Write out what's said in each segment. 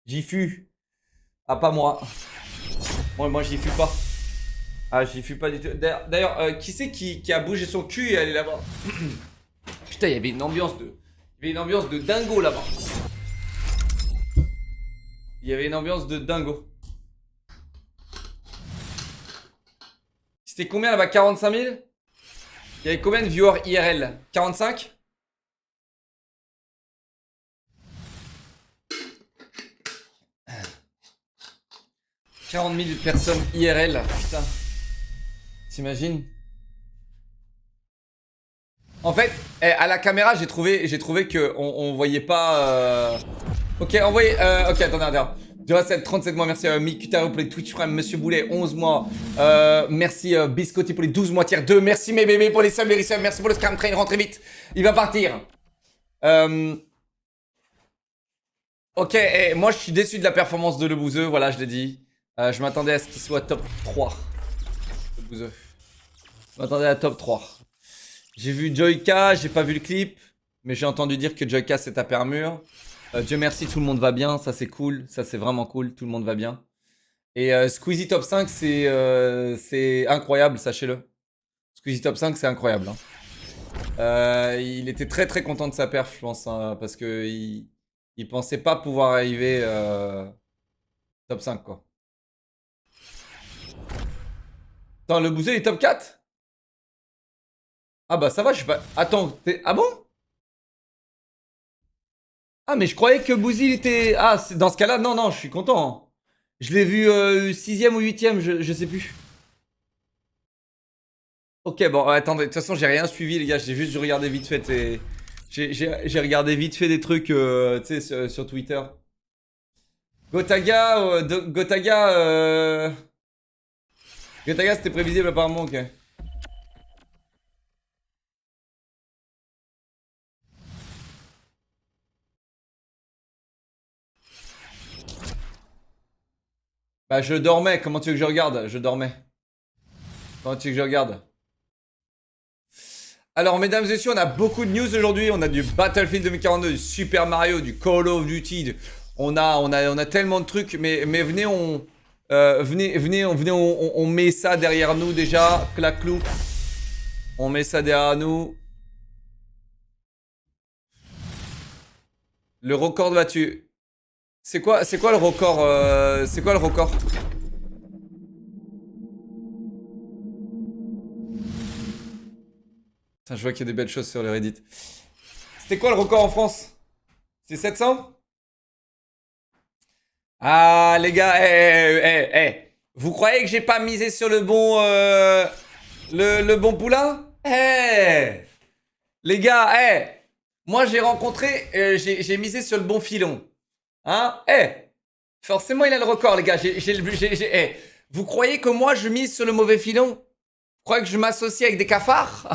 J'y fus. Ah, pas moi. Moi j'y fus pas. Ah, j'y fus pas du tout. D'ailleurs, qui c'est qui a bougé son cul et allé là-bas? Putain, il y avait une ambiance de. Il y avait une ambiance de dingo là-bas. Il y avait une ambiance de dingo. C'était combien là-bas? 45 000? Il y avait combien de viewers IRL? 45? « 40 000 personnes IRL, putain. T'imagines? En fait, à la caméra, j'ai trouvé que on voyait pas. Ok, envoyez. Ok, attendez. Duracell, 37 mois. Merci Mikutaro pour les Twitch Prime. Monsieur Boulet, 11 mois. Merci Biscotti pour les 12 mois tiers 2. Merci mes bébés pour les subs, les resubs. Merci pour le scam train. Rentrez vite. Il va partir. Ok, moi je suis déçu de la performance de Le Bouzeux. Voilà, je l'ai dit. Je m'attendais à ce qu'il soit top 3. Le Bouzeux. Je m'attendais à top 3. J'ai vu Joyka, j'ai pas vu le clip, mais j'ai entendu dire que Joyka s'est tapé un mur. Dieu merci, tout le monde va bien, ça c'est cool, ça c'est vraiment cool, tout le monde va bien. Et Squeezie top 5, c'est incroyable, sachez-le. Squeezie top 5, c'est incroyable. Hein. Il était très très content de sa perf, je pense, hein, parce que il pensait pas pouvoir arriver top 5, quoi. Attends, le Bouzeux il est top 4? Ah bah ça va, je suis pas... Attends, ah bon? Ah mais je croyais que Bouzy il était... Ah, dans ce cas-là, non, je suis content. Hein. Je l'ai vu 6ème ou 8ème, je sais plus. Ok, bon, attendez, de toute façon j'ai rien suivi les gars, j'ai juste regardé vite fait et... J'ai regardé vite fait des trucs, tu sais, sur Twitter. Gotaga, Gotaga c'était prévisible apparemment, ok. Bah je dormais, comment tu veux que je regarde? Je dormais. Comment tu veux que je regarde? Alors, mesdames et messieurs, on a beaucoup de news aujourd'hui. On a du Battlefield 2042, du Super Mario, du Call of Duty. On a tellement de trucs. Mais venez, on met ça derrière nous déjà. Claclou. On met ça derrière nous. Le record battu. C'est quoi le record C'est quoi le record? Putain, je vois qu'il y a des belles choses sur le Reddit. C'était quoi le record en France? C'est 700? Ah, les gars, vous croyez que j'ai pas misé sur le bon, le bon poulain? Les gars, moi j'ai rencontré, j'ai misé sur le bon filon. Hein? Forcément il a le record, les gars. Vous croyez que moi je mise sur le mauvais filon? Vous croyez que je m'associe avec des cafards?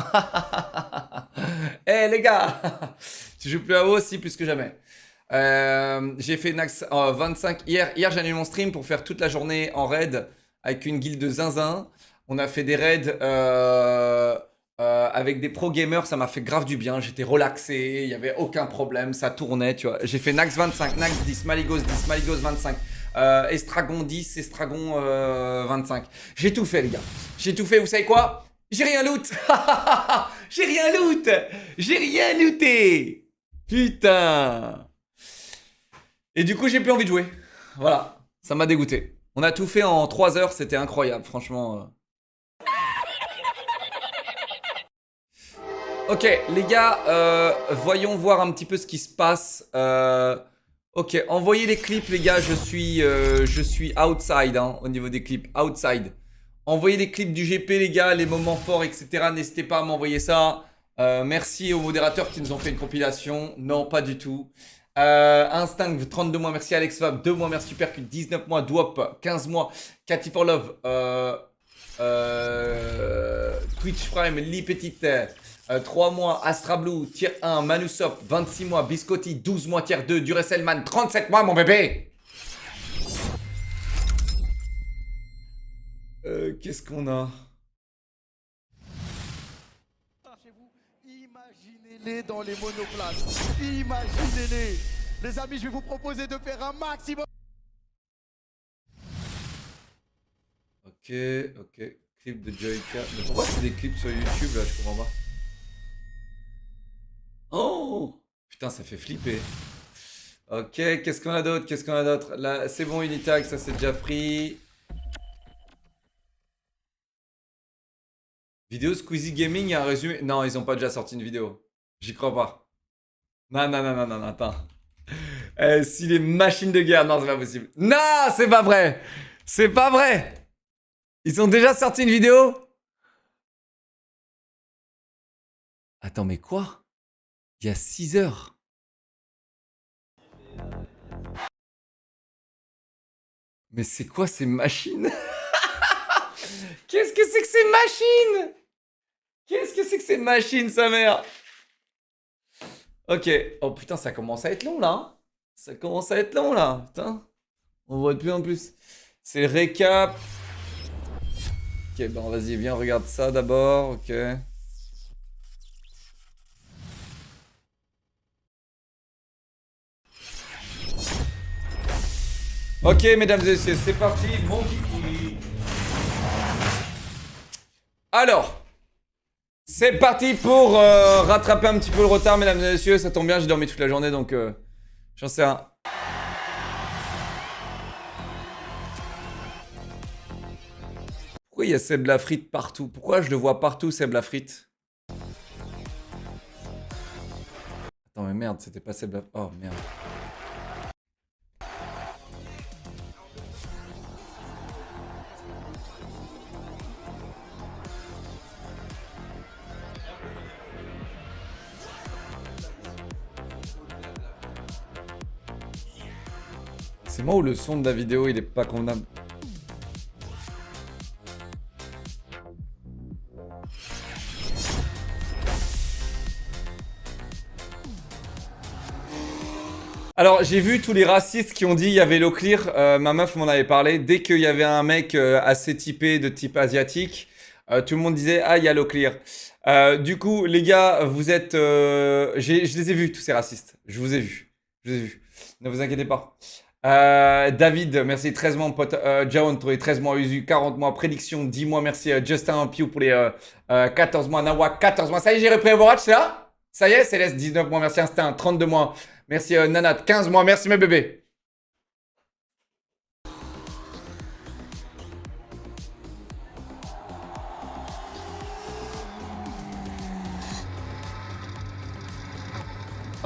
Les gars, je joue plus à WoW aussi plus que jamais. J'ai fait Nax 25 hier. Hier, j'ai annulé mon stream pour faire toute la journée en raid avec une guilde de zinzin. On a fait des raids avec des pro gamers. Ça m'a fait grave du bien. J'étais relaxé. Il n'y avait aucun problème. Ça tournait, tu vois. J'ai fait Nax 25, Nax 10, Maligos 10, Maligos 25. Estragon 10, Estragon 25. J'ai tout fait, les gars. J'ai tout fait. Vous savez quoi? J'ai rien loot. J'ai rien loot. J'ai rien looté. Putain. Et du coup, j'ai plus envie de jouer. Voilà, ça m'a dégoûté. On a tout fait en 3 heures, c'était incroyable, franchement. Ok, les gars, voyons voir un petit peu ce qui se passe. Ok, envoyez les clips, les gars. Je suis outside hein, au niveau des clips. Outside. Envoyez les clips du GP, les gars, les moments forts, etc. N'hésitez pas à m'envoyer ça. Merci aux modérateurs qui nous ont fait une compilation. Non, pas du tout. Instinct, 32 mois, merci Alex Fab, 2 mois, merci Supercut, 19 mois, Dwop, 15 mois, Cathy for Love, Twitch Prime, Lee Petite, 3 mois, Astra Blue, tier 1, Manusop, 26 mois, Biscotti, 12 mois, tier 2, Duracellman, 37 mois, mon bébé. Qu'est-ce qu'on a? Imaginez-les dans les monoplaces. Imaginez-les. Les amis, je vais vous proposer de faire un maximum. Ok, ok. Clip de Joyka. Mais pourquoi c'est des clips sur YouTube là? Je comprends pas. Oh! Putain, ça fait flipper. Ok, qu'est-ce qu'on a d'autre? Qu'est-ce qu'on a d'autre? Là, c'est bon, Unitag, ça c'est déjà pris. Vidéo Squeezie Gaming, il y a un résumé. Non, ils ont pas déjà sorti une vidéo. J'y crois pas. Non, non, non, non, non, non, attends. Si les machines de guerre, non, c'est pas possible. Non, c'est pas vrai. C'est pas vrai. Ils ont déjà sorti une vidéo? Attends, mais quoi? Il y a 6 heures. Mais c'est quoi ces machines? Qu'est-ce que c'est que ces machines? Qu'est-ce que c'est que ces machines, sa mère? Ok. Oh putain, ça commence à être long là. Hein. Ça commence à être long là. Putain. On voit de plus en plus. C'est le récap. Ok, bon, vas-y, viens, regarde ça d'abord. Ok. Ok, mesdames et messieurs, c'est parti. Mon kiki. Alors. C'est parti pour rattraper un petit peu le retard, mesdames et messieurs. Ça tombe bien, j'ai dormi toute la journée, donc j'en sais rien. Pourquoi il y a Seb Lafrite partout? Pourquoi je le vois partout, Seb Lafrite? Attends, mais merde, c'était pas Seb Lafrite. Oh, merde. C'est moi ou le son de la vidéo, il est pas convenable? Alors, j'ai vu tous les racistes qui ont dit il y avait l'eau clear. Ma meuf m'en avait parlé. Dès qu'il y avait un mec assez typé, de type asiatique, tout le monde disait ah, il y a l'eau clear. Du coup, les gars, vous êtes. Je les ai vus, tous ces racistes. Je vous ai vus. Je vous ai vus. Ne vous inquiétez pas. David, merci. 13 mois, mon pote. Jaon pour les 13 mois. Usu, 40 mois. Prédiction, 10 mois. Merci. Justin Piu pour les 14 mois. Nawa, 14 mois. Ça y est, j'ai repris Overwatch, c'est là? Ça y est, Céleste, 19 mois. Merci. Instinct, 32 mois. Merci Nanat, 15 mois. Merci mes bébés.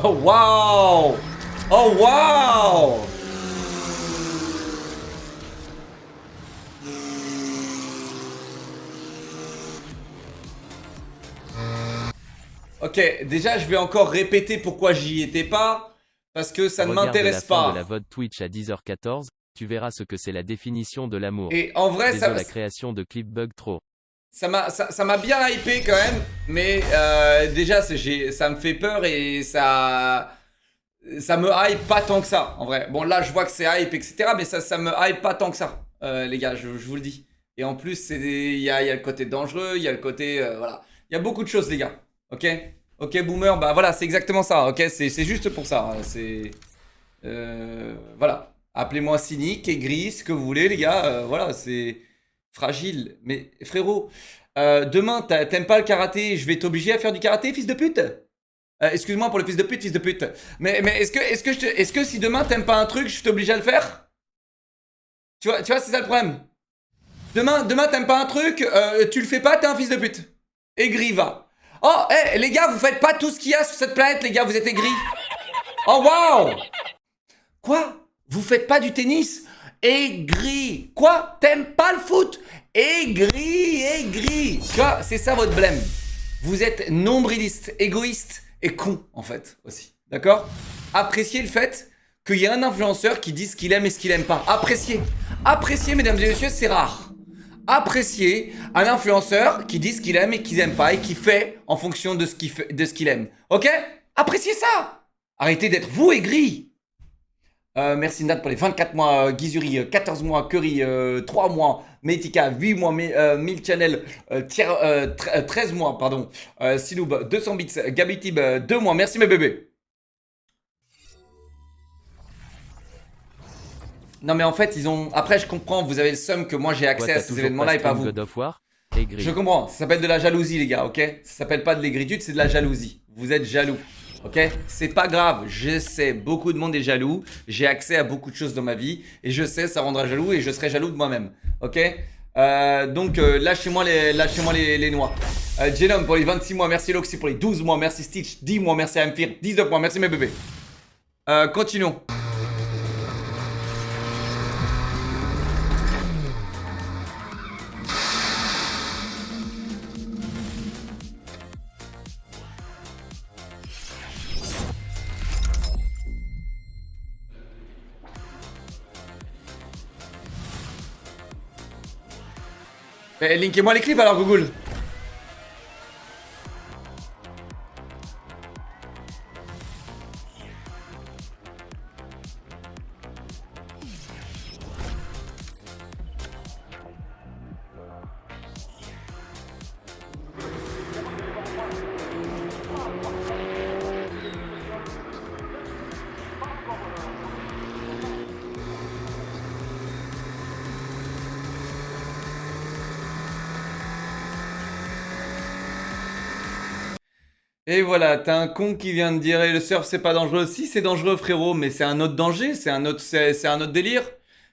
Oh wow! Oh wow! Ok, déjà je vais encore répéter pourquoi j'y étais pas. Parce que ça ne m'intéresse pas. De la VOD Twitch à 10h14, tu verras ce que c'est la définition de l'amour. Et en vrai, ça la création de clip bug trop. Ça m'a bien hypé quand même, mais déjà ça me fait peur et ça me hype pas tant que ça en vrai. Bon là je vois que c'est hype etc, mais ça me hype pas tant que ça, les gars, je vous le dis. Et en plus il y a le côté dangereux, il y a le côté voilà, il y a beaucoup de choses les gars. Ok, ok boomer, bah voilà c'est exactement ça. Ok, c'est juste pour ça. Hein. C'est voilà, appelez-moi cynique, aigri, ce que vous voulez les gars. Voilà c'est fragile. Mais frérot, demain, t'aimes pas le karaté, je vais t'obliger à faire du karaté, fils de pute. Excuse-moi pour le fils de pute, fils de pute. Mais est-ce que si demain t'aimes pas un truc, je t'oblige à le faire? Tu vois, c'est ça le problème. Demain t'aimes pas un truc, tu le fais pas, t'es un fils de pute. Aigri, va. Oh, hey, les gars, vous faites pas tout ce qu'il y a sur cette planète, les gars, vous êtes aigris. Oh, waouh! Quoi? Vous faites pas du tennis? Aigri. Quoi? T'aimes pas le foot? Aigri, aigri. Tu vois, c'est ça votre blême. Vous êtes nombriliste, égoïste et con, en fait, aussi. D'accord? Appréciez le fait qu'il y a un influenceur qui dit ce qu'il aime et ce qu'il aime pas. Appréciez. Appréciez, mesdames et messieurs, c'est rare. Appréciez un influenceur qui dit ce qu'il aime et qu'il aime pas et qui fait en fonction de ce qu'il aime. Ok? Appréciez ça. Arrêtez d'être vous aigri. Merci Nat pour les 24 mois, Gizuri 14 mois, Curry 3 mois, Metika 8 mois, 1000 Channel 13 mois, pardon, Siloub 200 bits, Gabitib 2 mois, merci mes bébés. Non mais en fait, ils ont... Après, je comprends, vous avez le seum que moi j'ai accès Quoi, à t'as ces toujours événements-là et pas stream vous. God of War? Aigri. Je comprends, ça s'appelle de la jalousie les gars, ok? Ça s'appelle pas de l'aigritude, c'est de la jalousie. Vous êtes jaloux, ok? C'est pas grave, je sais, beaucoup de monde est jaloux, j'ai accès à beaucoup de choses dans ma vie, et je sais, ça rendra jaloux, et je serai jaloux de moi-même, ok? Donc lâchez-moi les noix. Genome pour les 26 mois, merci Loxy pour les 12 mois, merci Stitch, 10 mois, merci Amphir, 19 mois, merci mes bébés. Continuons. Linkez-moi les clips alors Google. Et voilà, t'as un con qui vient de dire le surf c'est pas dangereux. Si c'est dangereux frérot, mais c'est un autre danger, c'est un autre délire.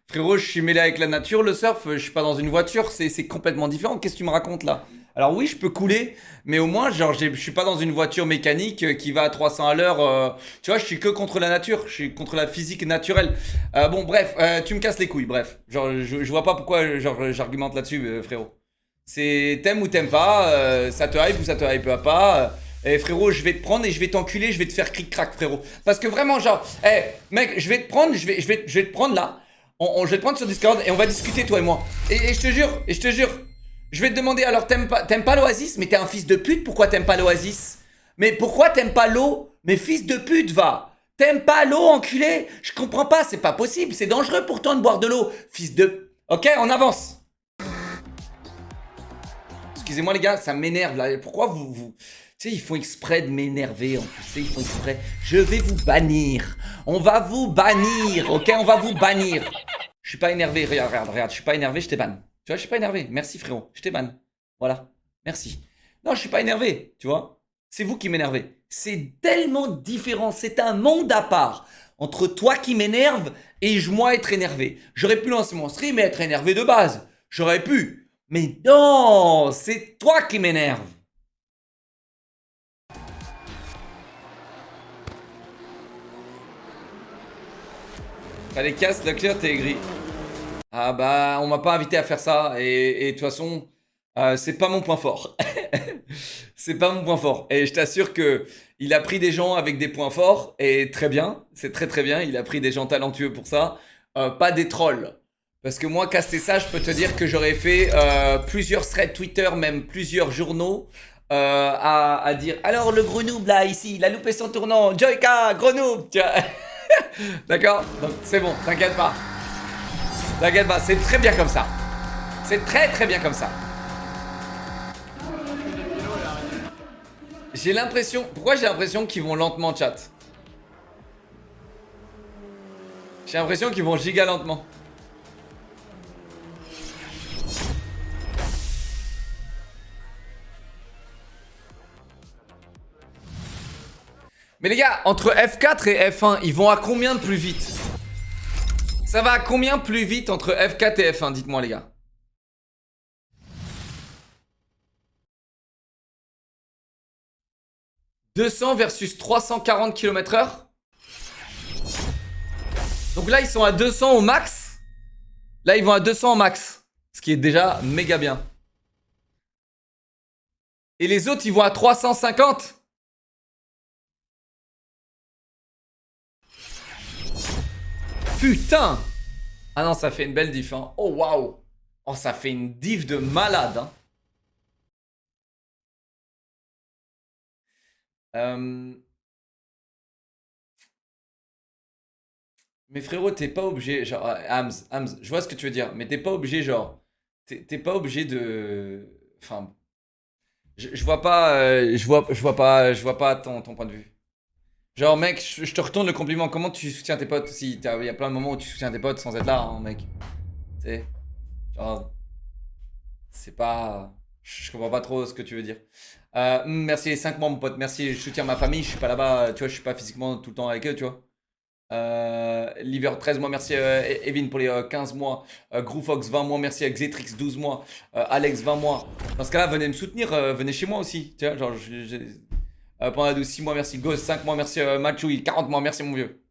Frérot, je suis mêlé avec la nature, le surf, je suis pas dans une voiture, c'est complètement différent. Qu'est-ce que tu me racontes là? Alors oui, je peux couler, mais au moins genre je suis pas dans une voiture mécanique qui va à 300 à l'heure. Tu vois, je suis que contre la nature, je suis contre la physique naturelle. Bon bref, tu me casses les couilles, bref. Genre je vois pas pourquoi genre j'argumente là-dessus, frérot. C'est t'aimes ou t'aimes pas, ça te hype ou ça te hype pas. Eh frérot, je vais te prendre et je vais t'enculer, je vais te faire cric-crac frérot. Parce que vraiment genre, mec, je vais te prendre, je vais te prendre là. Je vais te prendre sur Discord et on va discuter toi et moi. Et je te jure, je vais te demander alors t'aimes pas l'Oasis, mais t'es un fils de pute, pourquoi t'aimes pas l'Oasis? Mais pourquoi t'aimes pas l'eau? Mais fils de pute va. T'aimes pas l'eau enculé? Je comprends pas, c'est pas possible, c'est dangereux pourtant de boire de l'eau. Fils de... Ok, on avance. Excusez-moi les gars, ça m'énerve là. Pourquoi vous... Tu sais, ils font exprès de m'énerver en plus. Tu sais, ils font exprès. Je vais vous bannir. On va vous bannir, ok? On va vous bannir. Je suis pas énervé. Regarde. Je suis pas énervé, je t'ai ban. Tu vois, je suis pas énervé. Merci frérot, je t'ai ban. Voilà. Merci. Non, je suis pas énervé, tu vois. C'est vous qui m'énervez. C'est tellement différent. C'est un monde à part entre toi qui m'énerve et moi être énervé. J'aurais pu lancer mon stream et être énervé de base. J'aurais pu. Mais non, c'est toi qui m'énerve. Allez, casse, la clear, t'es aigri. Ah bah, on m'a pas invité à faire ça. Et de toute façon, c'est pas mon point fort. C'est pas mon point fort. Et je t'assure que il a pris des gens avec des points forts. Et très bien, c'est très très bien. Il a pris des gens talentueux pour ça. Pas des trolls. Parce que moi, caster ça, je peux te dire que j'aurais fait plusieurs threads Twitter, même plusieurs journaux. À dire, alors le gros noob là, ici, il a loupé son tournant. Joyka, gros noob, tu vois. D'accord? Donc c'est bon, t'inquiète pas. T'inquiète pas, c'est très bien comme ça. C'est très très bien comme ça. J'ai l'impression... Pourquoi j'ai l'impression qu'ils vont lentement, chat? J'ai l'impression qu'ils vont giga lentement. Mais les gars, entre F4 et F1, ils vont à combien de plus vite? Ça va à combien plus vite entre F4 et F1? Dites-moi les gars. « 200 versus 340 km/h. Donc là, ils sont à 200 au max. Là, ils vont à 200 au max. Ce qui est déjà méga bien. Et les autres, ils vont à 350. Putain! Ah non, ça fait une belle diff, hein. Oh, waouh! Oh, ça fait une diff de malade, hein. Mais frérot, t'es pas obligé, genre, Hams, je vois ce que tu veux dire, mais t'es pas obligé, genre, t'es pas obligé de... Enfin, je vois pas, je vois pas ton point de vue. Genre, mec, je te retourne le compliment. Comment tu soutiens tes potes aussi? Il y a plein de moments où tu soutiens tes potes sans être là, hein, mec. Tu sais, genre, c'est pas. Je comprends pas trop ce que tu veux dire. Merci les 5 mois, mon pote. Merci, je soutiens ma famille. Je suis pas là-bas, tu vois, je suis pas physiquement tout le temps avec eux, tu vois. Liver 13 mois, merci Evin pour les 15 mois. Groofox 20 mois, merci Xetrix 12 mois. Alex 20 mois. Dans ce cas-là, venez me soutenir, venez chez moi aussi. Tu vois, genre, Panda 12 6 mois, merci Ghost 5 mois, merci Machoui 40 mois, merci mon vieux.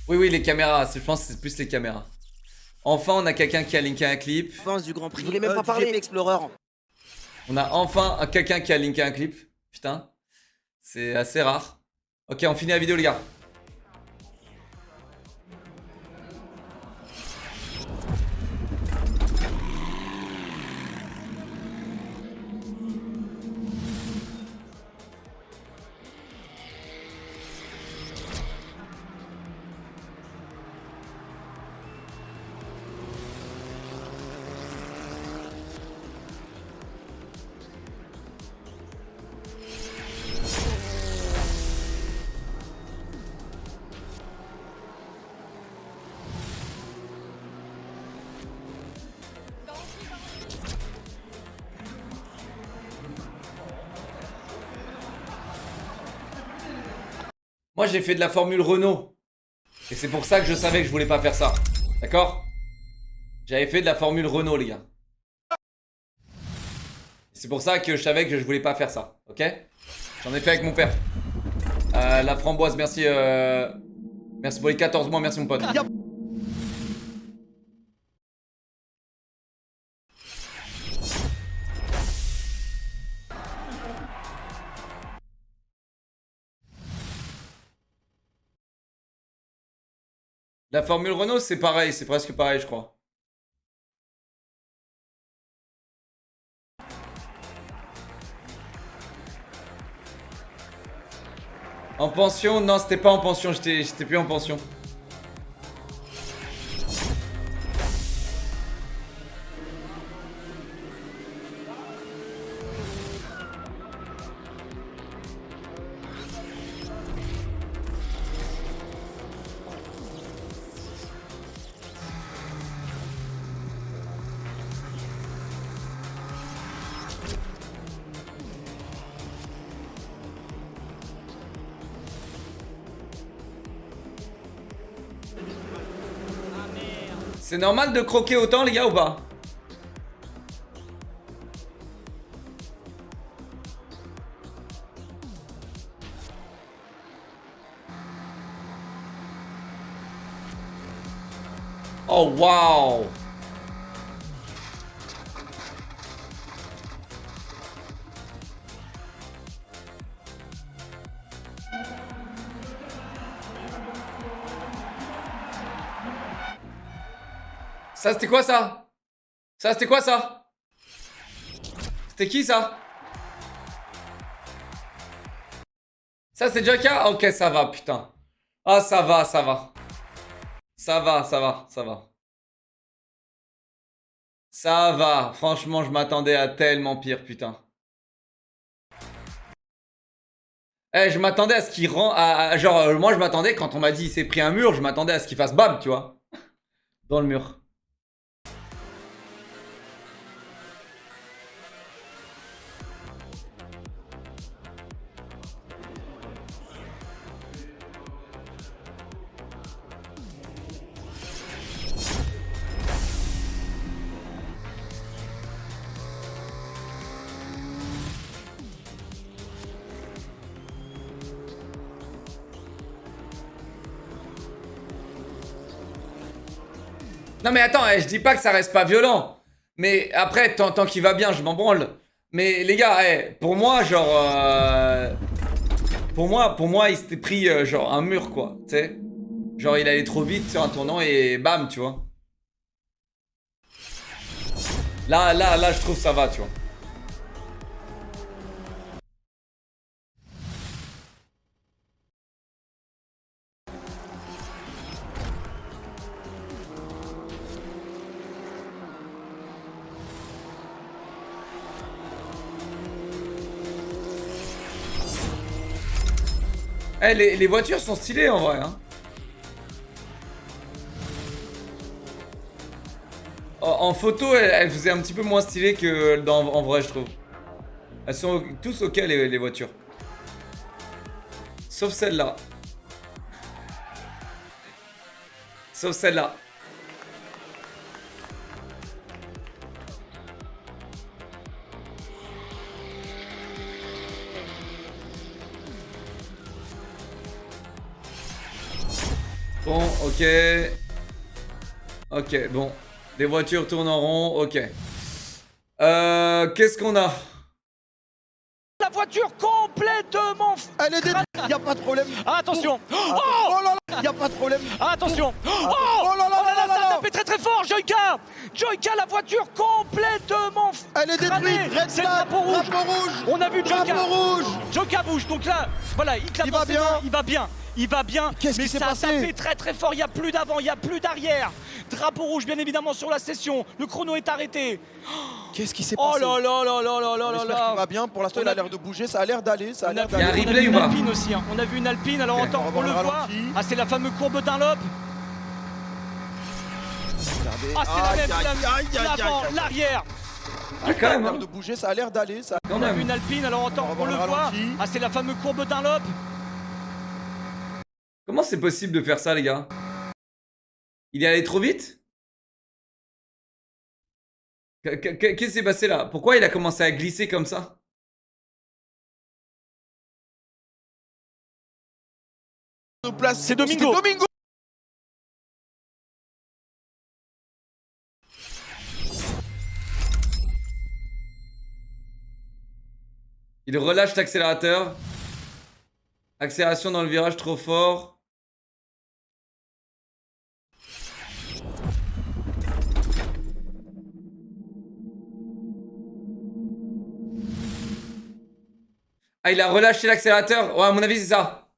Oui, oui, les caméras, je pense que c'est plus les caméras. Enfin, on a quelqu'un qui a linké un clip. Pense du Grand Prix. Je voulais même pas parler. Explorer. On a enfin quelqu'un qui a linké un clip. Putain, c'est assez rare. Ok, on finit la vidéo, les gars. Moi, j'ai fait de la Formule Renault. Et c'est pour ça que je savais que je voulais pas faire ça. D'accord? J'avais fait de la Formule Renault, les gars. C'est pour ça que je savais que je voulais pas faire ça. Ok? J'en ai fait avec mon père. La framboise, merci. Merci pour les 14 mois, merci mon pote. La Formule Renault, c'est pareil, c'est presque pareil, je crois. En pension? Non, c'était pas en pension, j'étais plus en pension. C'est normal de croquer autant, les gars, ou pas? Oh, waouh! Ça, c'était quoi, ça? Ça, c'était quoi, ça? C'était qui, ça? Ça, c'est Jacka? Ok, ça va, putain. Ah, ça va, ça va. Ça va, ça va, ça va. Ça va. Franchement, je m'attendais à tellement pire, putain. Eh, je m'attendais à ce qu'il rend... genre, moi, je m'attendais, quand on m'a dit il s'est pris un mur, je m'attendais à ce qu'il fasse bam, tu vois. Dans le mur. Non mais attends, je dis pas que ça reste pas violent. Mais après, tant qu'il va bien, je m'en branle. Mais les gars, pour moi, genre... pour moi, il s'était pris genre un mur, quoi. Tu sais? Genre, il allait trop vite sur un tournant et bam, tu vois. Là, je trouve ça va, tu vois. Eh, les voitures sont stylées en vrai. Hein. En photo, elles faisaient un petit peu moins stylé que en vrai, je trouve. Elles sont tous ok les voitures. Sauf celle-là. Sauf celle-là. Bon, ok. Ok, bon. Les voitures tournent en rond, ok. Qu'est-ce qu'on a? La voiture complètement. Elle est détruite, y a pas de problème. Attention. Oh là là, y a pas de problème. Attention. Oh là là là là ça a là. tapé très très fort, Joyka. Joyka, la voiture complètement. Elle est détruite. Red C'est le flag, drapeau rouge. drapeau rouge. On a vu Joyka. Drapeau rouge. Joyka bouge, donc là, voilà, il claque Il dans va ses bien. mains, il va bien. Il va bien, Qu'est-ce mais qui s'est ça a passé? tapé très très fort, il n'y a plus d'avant, il n'y a plus d'arrière. Drapeau rouge bien évidemment sur la session, le chrono est arrêté. Qu'est-ce qui s'est Oh passé? là là là là là là là J'espère là. qu'il va bien. Pour l'instant, il a l'air de bouger. Ça a l'air d'aller. Ça a l'air Il y a un d'aller. on a replay vu ou une pas? Alpine aussi, hein. On a vu une Alpine, alors Ok, attends, on va on le voir le voit. ralenti. Ah, c'est la fameuse courbe Dunlop. Regardez. Ah, c'est la Aïe, même, aïe, aïe, aïe, l'avant, aïe. l'arrière. Ah, quand Ça a même, l'air hein. de bouger. Ça a l'air d'aller. Ça... Quand On a vu même. une Alpine, alors attends, On va on voir le le voit. ralenti. Ah, c'est la fameuse courbe Dunlop. Comment c'est possible de faire ça, les gars? Il est allé trop vite? Qu'est-ce qui s'est passé là? Pourquoi il a commencé à glisser comme ça? C'est Domingo. Il relâche l'accélérateur. Accélération dans le virage trop fort. Ah, il a relâché l'accélérateur. Ouais, à mon avis, c'est ça.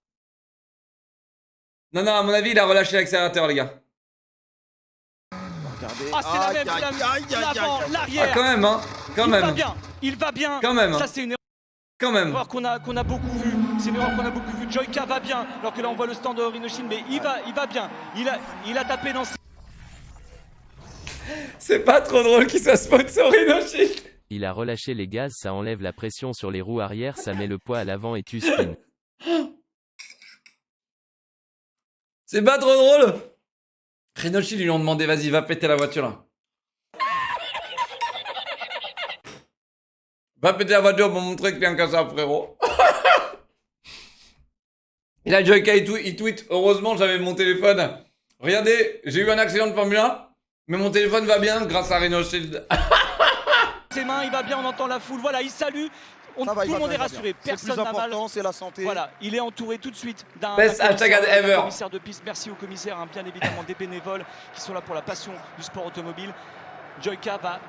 Non, non, à mon avis, il a relâché l'accélérateur, les gars. Regardez. Ah, c'est la Aïe, même, aïe, c'est la aïe, même. aïe, L'avant, aïe, aïe. Ah, l'arrière. quand même, hein. Quand Il va même. bien, il va bien. Quand même. Ça, c'est une Quand même. erreur qu'on a beaucoup vu. C'est une erreur qu'on a beaucoup vu. Joyka va bien, alors que là on voit le stand de Rhinoshin, mais il va bien. Il a tapé dans. C'est pas trop drôle qu'il soit sponsorisé no shit. Il a relâché les gaz, ça enlève la pression sur les roues arrière, ça met le poids à l'avant et tu spin. C'est pas trop drôle. Renoshi lui ont demandé, vas-y, va péter la voiture là. Va péter la voiture pour montrer que t'es un casseur, frérot. Et là, Joyka, il tweet, heureusement, j'avais mon téléphone. Regardez, j'ai eu un accident de Formule 1, mais mon téléphone va bien grâce à Reno Shield. Ses mains, il va bien, on entend la foule. Voilà, il salue. Ça va, Tout il le va monde est bien, il va rassuré. bien. C'est le Personne plus n'a mal. important, c'est la santé. Voilà, il est entouré tout de suite d'un Best hashtag ever. commissaire de piste. Merci au commissaire, hein, bien évidemment des bénévoles qui sont là pour la passion du sport automobile. Joyka va.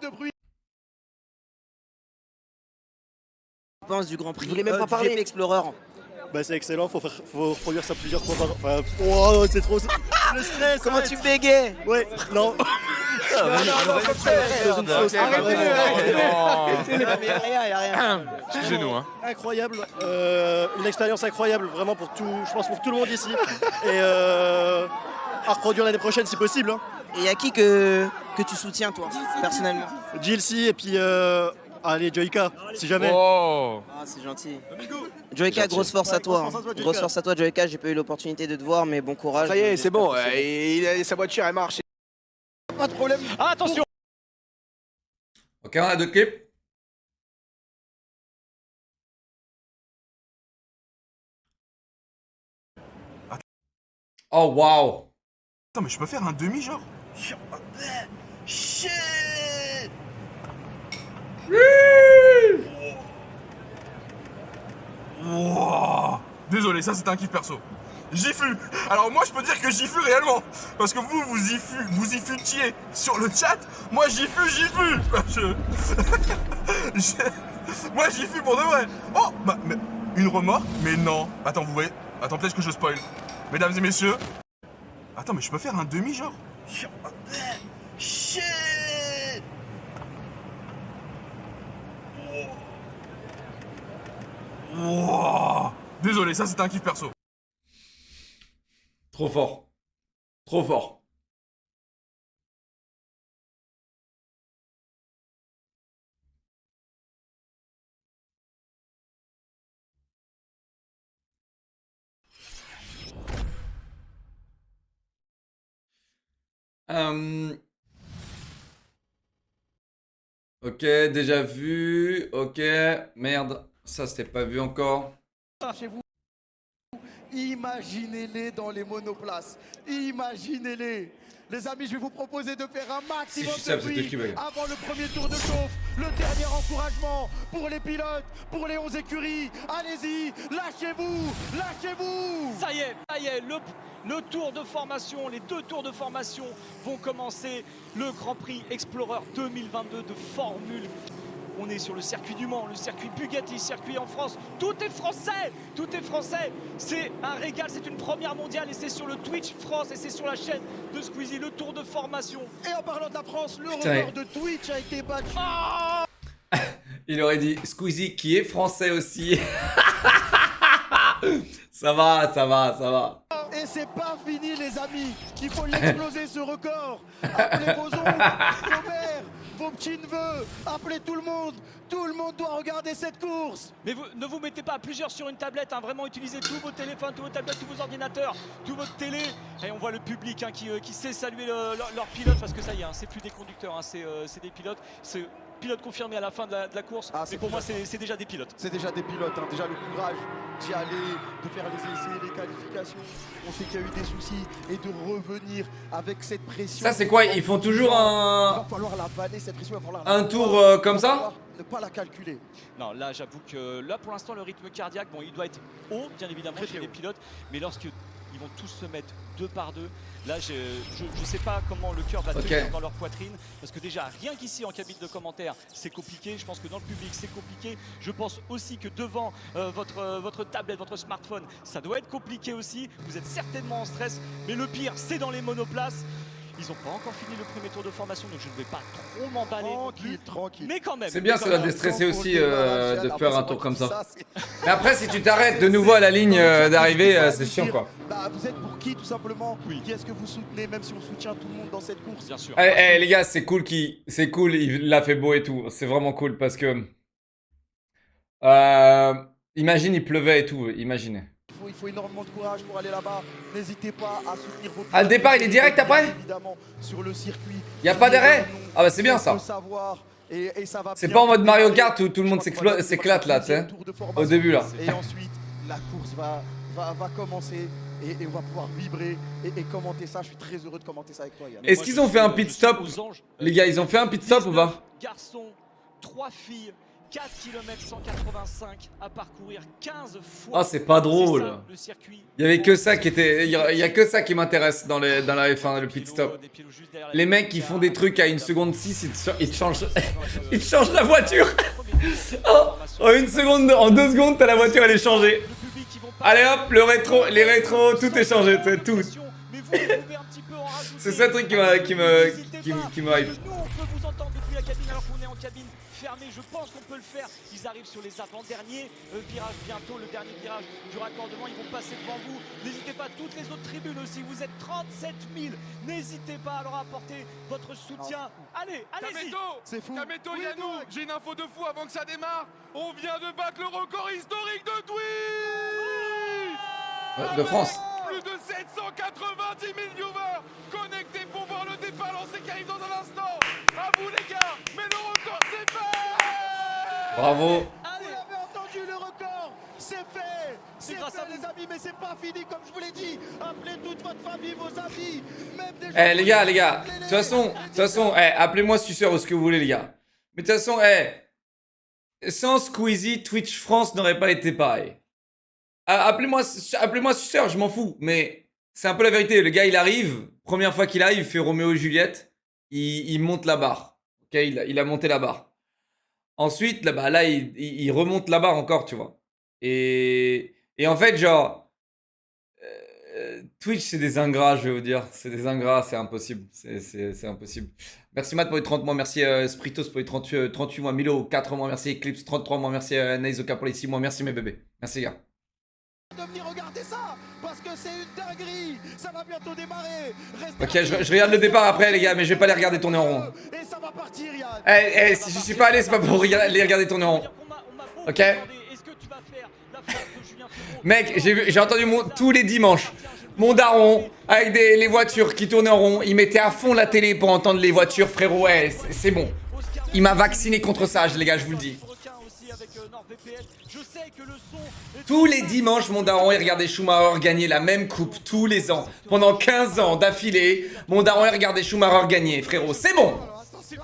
De bruit. Pense du Grand Prix. Je voulais même pas parler. GP Explorer. Bah c'est excellent, faut reproduire ça plusieurs fois par... Enfin, oh, c'est trop... Le stress. Comment arrête. tu bégais? Ouais, non. Excusez-nous. Hein. Incroyable, une expérience incroyable, vraiment pour tout, je pense pour tout le monde ici. Et à reproduire l'année prochaine si possible. Hein. Et y a qui que tu soutiens, toi, personnellement? GLC et puis allez Joyka, si jamais. Ah, c'est gentil. Joyka, Gentil. grosse force à Ouais, toi. grosse force à toi, Joyka. Grosse force à toi, Joyka. J'ai pas eu l'opportunité de te voir, mais bon courage. Ça y est, c'est bon. J'espère que Sa voiture, elle marche. Pas de problème. Ah, attention! Ok, on a deux clips. Oh, waouh. Attends, mais je peux faire un demi, genre? Wow. Désolé, ça c'était un kiff perso. J'y fus. Alors moi je peux dire que j'y fus réellement. Parce que vous y futiez sur le chat. Moi j'y fus. Moi j'y fus pour de vrai. Oh, bah, mais une remorque? Mais non. Attends, vous voyez? Attends, peut-être que je spoil. Mesdames et messieurs. Attends, mais je peux faire un demi, genre? Wouah. Désolé, ça c'est un kiff perso. Trop fort. Trop fort. Ok, déjà vu. Ok, merde. Ça, c'était pas vu encore. Chez vous, imaginez-les dans les monoplaces. Imaginez-les. Les amis, je vais vous proposer de faire un maximum Si je suis de c'est bruit qui bug. avant le premier tour de chauffe. Le dernier encouragement pour les pilotes, pour les 11 écuries. Allez-y, lâchez-vous, lâchez-vous. Ça y est, le tour de formation, les 2 tours de formation vont commencer. Le Grand Prix Explorer 2022 de Formule. On est sur le circuit du Mans, le circuit Bugatti, circuit en France. Tout est français, tout est français. C'est un régal, c'est une première mondiale et c'est sur le Twitch France et c'est sur la chaîne de Squeezie, le tour de formation. Et en parlant de la France, le Putain. record de Twitch a été battu. Il aurait dit Squeezie qui est français aussi. Ça va, ça va, ça va. Et c'est pas fini les amis, il faut l'exploser ce record. Appelez vos oncles, vos mères, vos petits-neveux, appelez tout le monde doit regarder cette course. Mais ne vous mettez pas à plusieurs sur une tablette, hein. Vraiment utilisez tous vos téléphones, tous vos tablettes, tous vos ordinateurs, toute votre télé. Et on voit le public hein, qui sait saluer leur pilote parce que ça y est, hein, c'est plus des conducteurs, hein, c'est des pilotes. C'est pilote confirmé à la fin de la course. Ah, mais c'est pour moi, pilote. c'est déjà des pilotes. C'est déjà des pilotes, hein. Déjà le courage d'y aller, de faire les essais, les qualifications. On sait qu'il y a eu des soucis et de revenir avec cette pression. Ça, c'est quoi? Ils font toujours Il un va falloir la vanner cette pression, il va falloir un la tour voir. comme Il va ça? falloir ne pas la calculer. Non, là, j'avoue que là, pour l'instant, le rythme cardiaque, bon, il doit être haut, bien évidemment, Très, chez très les haut. pilotes. Mais lorsqu'ils vont tous se mettre 2 par 2, là, je sais pas comment le cœur va Ok. tenir dans leur poitrine. Parce que déjà, rien qu'ici, en cabine de commentaires, c'est compliqué. Je pense que dans le public, c'est compliqué. Je pense aussi que devant votre tablette, votre smartphone, ça doit être compliqué aussi. Vous êtes certainement en stress. Mais le pire, c'est dans les monoplaces. Ils n'ont pas encore fini le premier tour de formation, donc je ne vais pas trop m'emballer non plus. Tranquille, tranquille. Mais quand même. C'est bien, mais ça quand doit même. déstresser Pour le aussi démarrage, de après, faire c'est un moi tour qui comme dis ça. c'est- Mais après, si tu t'arrêtes de nouveau à la ligne d'arrivée, c'est chiant quoi. Bah, vous êtes pour qui tout simplement? Oui. Qui est-ce que vous soutenez, même si on soutient tout le monde dans cette course? Bien sûr. Eh, les gars, c'est cool il l'a fait beau et tout. C'est vraiment cool parce que imagine il pleuvait et tout, imaginez. Il faut énormément de courage pour aller là-bas. N'hésitez pas à soutenir vos Ah, le départ, il est direct après? Bien évidemment, sur le circuit. Y a pas d'arrêt? Ah bah c'est bien On ça. peut savoir, et ça va C'est bien pas en mode Mario démarrer. Kart où tout le monde Je crois qu'on va s'éclate là, tu sais. tour de Au formation. début là. Et ensuite, la course va commencer et on va pouvoir vibrer et commenter ça. Je suis très heureux de commenter ça avec toi, Yann. Est-ce qu'ils ont fait un pit stop? Aux anges. Les gars, ils ont fait un pit stop ou pas? 19 garçons, 3 filles, 4 km 185 à parcourir 15 fois. Ah, c'est pas drôle. C'est ça, le circuit. Il y avait que ça qui était. Il y a que ça qui m'intéresse dans la F1, le pit stop. Des pilotes juste derrière Les mecs qui font des trucs à 1 seconde 6, ils te changent. Ils te changent la voiture. En 1 seconde, en 2 secondes, t'as la voiture, elle est changée. Allez hop, les rétros, tout est changé, c'est tout. C'est ça le truc qui me hype. Nous, on peut vous entendre depuis la cabine alors qu'on est en cabine fermée. Je pense qu'on peut le faire. Ils arrivent sur les avant-derniers virages bientôt, le dernier virage du raccordement. Ils vont passer devant vous. N'hésitez pas, toutes les autres tribunes aussi. Vous êtes 37 000. N'hésitez pas à leur apporter votre soutien. Allez, allez-y. C'est fou. Kameto, Oui, Yannou, toi. j'ai une info de fou avant que ça démarre. On vient de battre le record historique de Twitch. De France. Plus de 790 000 viewers connectés pour voir le départ lancé qui arrive dans un instant. À vous les gars, mais le record c'est fait. Bravo. Vous l'avez entendu, le record, c'est fait. C'est grâce fait, à vous. les amis, mais c'est pas fini, comme je vous l'ai dit. Appelez toute votre famille, vos amis, même des gens. Eh les gars, de toute façon, appelez-moi suceur ou ce que vous voulez les gars. Mais de toute façon, sans Squeezie, Twitch France n'aurait pas été pareil. Appelez-moi suceur, je m'en fous. Mais c'est un peu la vérité. Le gars, il arrive, première fois qu'il arrive, il fait Roméo et Juliette, il monte la barre. Ok, il a monté la barre. Ensuite, là, il remonte la barre encore, tu vois. Et en fait, genre, Twitch, c'est des ingrats, je vais vous dire. C'est des ingrats, c'est impossible. C'est impossible. Merci Matt pour les 30 mois, merci Spritos pour les 38 mois, Milo 4 mois, merci Eclipse 33 mois, merci Naizoka pour les 6 mois, merci mes bébés. Merci les gars. De venir regarder ça, parce que c'est une dinguerie. Ça va bientôt démarrer. Ok, je regarde le départ après les gars, mais je vais pas les regarder tourner en rond. Et ça va partir, Yann. Eh, si je suis pas allé, c'est pas pour les regarder tourner en rond. Ok. Mec, j'ai entendu tous les dimanches mon daron avec les voitures qui tournaient en rond. Il mettait à fond la télé pour entendre les voitures, frérot. Ouais, c'est bon. Il m'a vacciné contre ça, les gars, je vous le dis. Tous les dimanches, mon daron, il regardait Schumacher gagner la même coupe tous les ans. Pendant 15 ans d'affilée, mon daron, il regardait Schumacher gagner, frérot. C'est bon. Tu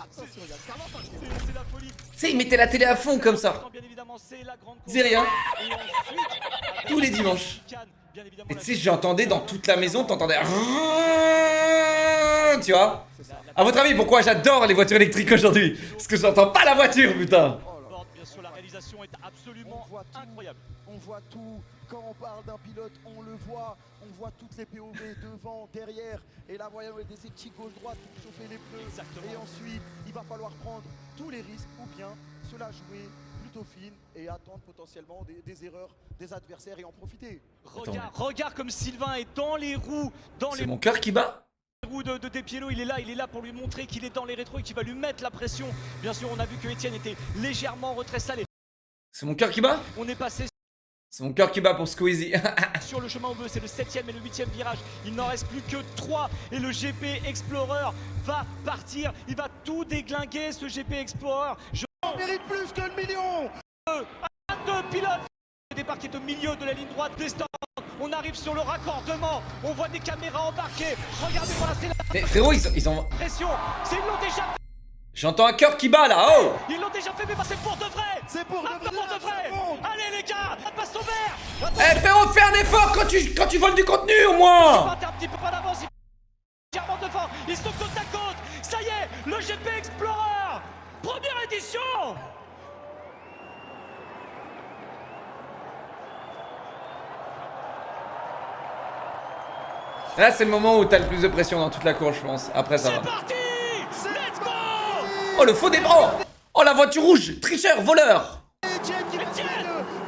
sais, il mettait la télé à fond comme ça. C'est rien. Tous les dimanches. Et tu sais, j'entendais dans toute la maison, t'entendais... Tu vois? À votre avis, pourquoi j'adore les voitures électriques aujourd'hui? Parce que j'entends pas la voiture, putain. Bien sûr, la réalisation est absolument incroyable. On voit tout. Quand on parle d'un pilote, on le voit. On voit toutes les POV devant, derrière. Et là, voyons des petits gauche-droite pour chauffer les pneus. Exactement. Et ensuite, il va falloir prendre tous les risques ou bien se la jouer plutôt fine et attendre potentiellement des erreurs des adversaires et en profiter. Regarde comme Sylvain est dans les roues, C'est mon cœur qui bat. roues de Despiello, il est là pour lui montrer qu'il est dans les rétros et qu'il va lui mettre la pression. Bien sûr, on a vu que Etienne était légèrement en retrait salé. C'est mon cœur qui bat. On est passé C'est mon cœur qui bat pour Squeezie. sur le chemin au bleu, c'est le 7ème et le 8ème virage. Il n'en reste plus que 3 et le GP Explorer va partir. Il va tout déglinguer ce GP Explorer. On mérite plus que le million. Deux pilotes. Le départ qui est au milieu de la ligne droite des stands. On arrive sur le raccordement. On voit des caméras embarquées. Regardez, voilà, c'est la Mais frérot, ils ont... pression. Ils l'ont déjà fait. J'entends un cœur qui bat là, oh. Ils l'ont déjà fait, mais c'est pour de vrai. C'est pour de vrai. Allez les gars, ça passe au vert. Eh frérot, fais un effort quand tu voles du contenu au moins. Un petit peu pas d'avance. Légèrement devant. Ils sont côte à côte. Ça y est, le GP Explorer. Première édition. Là, c'est le moment où t'as le plus de pression dans toute la course, je pense. Après, ça va. C'est parti. Let's go. Oh, le faux départ. Oh, la voiture rouge. Tricheur, voleur. Etienne qui va essayer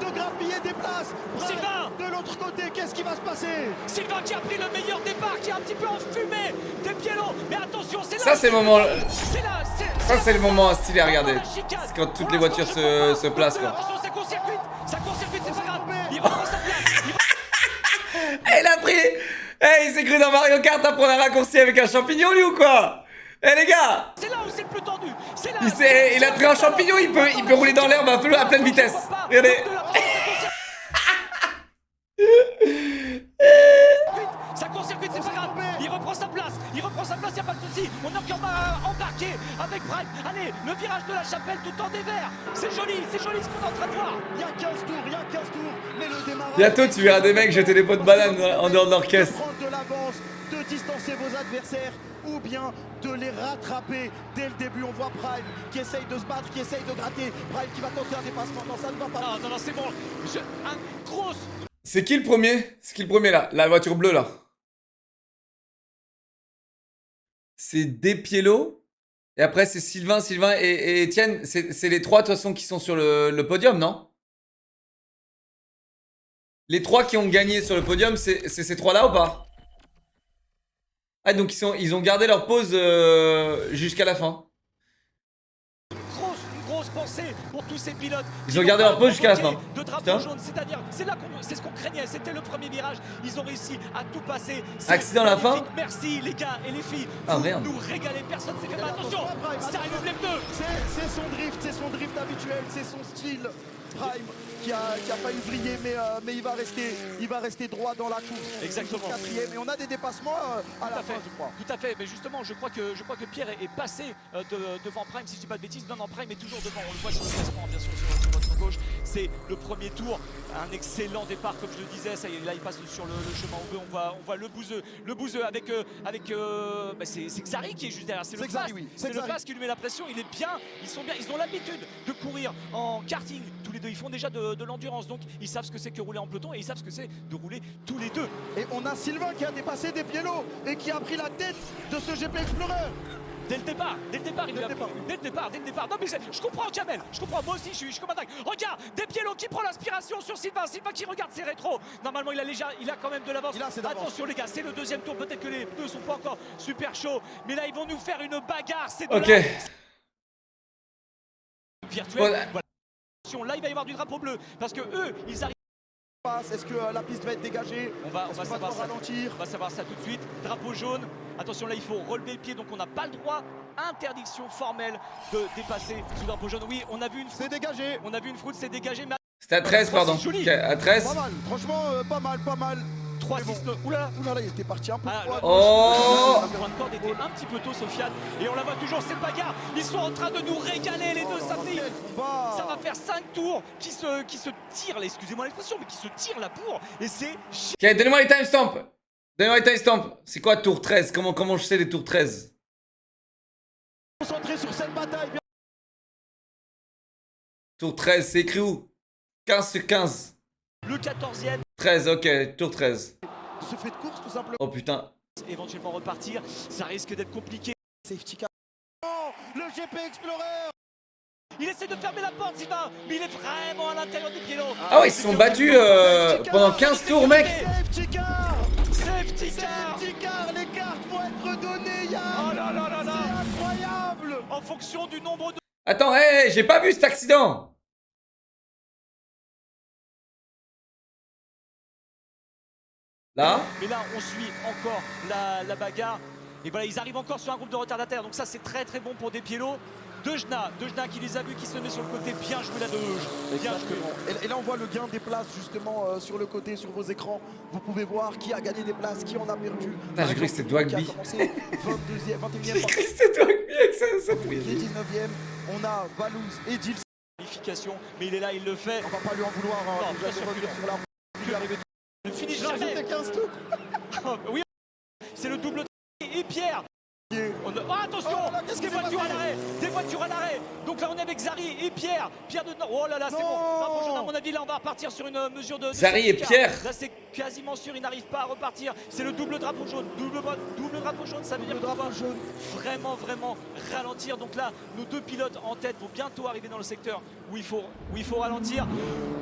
de grappiller des places. Sylvain. De l'autre côté, qu'est-ce qui va se passer? Sylvain qui a pris le meilleur départ, qui est un petit peu enfumé. Despiello. Mais attention, c'est là. Ça, c'est le moment... C'est là. Ça, c'est le moment stylé à regarder. La chicane. C'est quand toutes les voitures se placent, quoi. Attention, ça court-circuite. Ça court-circuite, c'est pas grave. Il reprend sa place. Il a pris... Eh, il s'est cru dans Mario Kart à prendre un raccourci avec un champignon, lui, ou quoi? Eh, les gars. C'est là où c'est le plus tendu. C'est là. Il a pris un champignon, il peut rouler dans l'herbe à pleine vitesse. Regardez. Ça court-circuite, c'est pas grave. Il reprend sa place, y a pas de souci. On est encore embarqué avec Prime. Allez, le virage de la chapelle tout en dévers. C'est joli ce qu'on est en train de voir. Il y a 15 tours, mais le démarrage... Bientôt, tu verras des mecs jeter des pots de banane en dehors de leur caisse. De prendre de l'avance, de distancer vos adversaires ou bien de les rattraper dès le début. On voit Prime qui essaye de se battre, qui essaye de gratter. Prime qui va tenter un dépassement. Non, ça ne va pas. Non, c'est bon. Grosse. C'est qui le premier? C'est qui le premier là? La voiture bleue là. C'est Despiello. Et après c'est Sylvain et Etienne. C'est les trois de toute façon qui sont sur le podium, non? Les trois qui ont gagné sur le podium, c'est ces trois là ou pas? Ah donc ils ont gardé leur pause jusqu'à la fin. Grosse pensée pour tous ces pilotes. Ils ont gardé leur pause jusqu'à la fin. De drapeau jaune, c'est-à-dire, c'est ce qu'on craignait. C'était le premier virage. Ils ont réussi à tout passer. Accident à la fin. Merci les gars et les filles. Ah vous merde. nous régalez. Personne s'est fait mal. Attention, ça arrive les pneus. C'est son drift habituel, c'est son style. Prime qui a failli briller, mais il va rester droit dans la course. Exactement. Quatrième, et on a des dépassements à la fin, je crois. Tout à fait, mais justement, je crois que Pierre est passé devant Prime, si je dis pas de bêtises. Non, Prime est toujours devant. On le voit sur le classement, bien sûr, sur votre gauche. C'est le premier tour, un excellent départ, comme je le disais. Ça y est, là, il passe sur le chemin au bleu. On voit le bouseux avec c'est Xari qui est juste derrière. C'est le Fast, oui. c'est le Fast qui lui met la pression. Il est bien, ils ont l'habitude de courir en karting. Tous les deux, ils font déjà de l'endurance, donc ils savent ce que c'est que rouler en peloton et ils savent ce que c'est de rouler tous les deux. Et on a Sylvain qui a dépassé Despiello et qui a pris la tête de ce GP Explorer. Dès le départ, il Dès l'a le départ. pris. Dès le départ. Non mais je comprends Kamel, je comprends, moi aussi je suis comme un dingue. Regarde, Despiello qui prend l'inspiration sur Sylvain qui regarde ses rétros. Normalement il a quand même de l'avance. Il a assez d'avance. Attention les gars, c'est le deuxième tour, peut-être que les deux sont pas encore super chauds, mais là ils vont nous faire une bagarre, c'est de Ok. la virtuelle. Bon, Voilà. Attention, là il va y avoir du drapeau bleu, parce que eux, ils arrivent. Est-ce que la piste va être dégagée? On va Est-ce qu'on savoir devoir ça. ralentir? On va savoir ça tout de suite. Drapeau jaune. Attention, là, il faut relever le pied, donc on n'a pas le droit. Interdiction formelle de dépasser sous drapeau jaune. Oui, on a vu une C'est faute. dégagé. On a vu une faute, c'est dégagé. Mais C'était à 13, pardon. c'est joli. Ok, à 13. Pas mal, franchement, pas mal. 3, Mais bon. 6, 9. Oula. Oulala, il était parti un peu Ah, droit. Oh. Le point de corde était un petit peu tôt, Sofiane. Et on la voit toujours, cette bagarre. Ils sont en train de nous régaler, les deux samedis. Ça va faire 5 tours qui se tirent, là, excusez-moi l'expression, mais qui se tirent la bourre. Et c'est Ok, donnez-moi les timestamps. Donnez-moi les timestamps. C'est quoi tour 13? Comment je sais les tours 13? concentré sur cette bataille. Tour 13, c'est écrit où? 15 sur 15. le 14e. 13, ok, tour 13. De ce fait de course, tout simplement. Oh putain. Éventuellement repartir, ça risque d'être compliqué. Safety car. Oh, le GP Explorer. Il essaie de fermer la porte, Sylvain, mais il est vraiment à l'intérieur du pilote. Ah ouais, ils se sont battus pendant 15 tours, mec. Safety car. Safety car. Safety car. Les cartes vont être données, Yann. Oh là là là là. C'est incroyable. En fonction du nombre de... Attends, hé, j'ai pas vu cet accident. Là. Mais là, on suit encore la bagarre. Et voilà, ils arrivent encore sur un groupe de retardataires. Donc ça, c'est très très bon pour Despiello. Dejna qui les a vus, qui se met sur le côté. Bien joué la Dej. Bien joué. Exactement. Et là, on voit le gain des places justement sur le côté, sur vos écrans. Vous pouvez voir qui a gagné des places, qui en a perdu. Putain, j'ai cru que c'était Dwagby. Qui a commencé 22e, 21e. J'ai cru que c'était Dwagby avec ça Et 19e, on a Valouz et Gilles. Qualification, mais il est là, il le fait. On va pas lui en vouloir. Non, Il bien va sûr que revenir non. sur la route. Il est arrivé. Ne finit J'ai rajouté jamais. 15 tours. Oui, c'est le double. Et Pierre. Oh, attention, Oh là, qu'est-ce des qui s'est voitures à passé? l'arrêt, des voitures à l'arrêt. Donc là on est avec Zari et Pierre. Pierre de oh là là, c'est Non. bon. Drapeau jaune, à mon avis là on va repartir sur une mesure de Zari et safety car. Pierre. Là c'est quasiment sûr, ils n'arrivent pas à repartir. C'est le double drapeau jaune, double drapeau jaune, ça veut dire Le qu'on drapeau va jaune. vraiment ralentir. Donc là nos deux pilotes en tête vont bientôt arriver dans le secteur où il faut ralentir.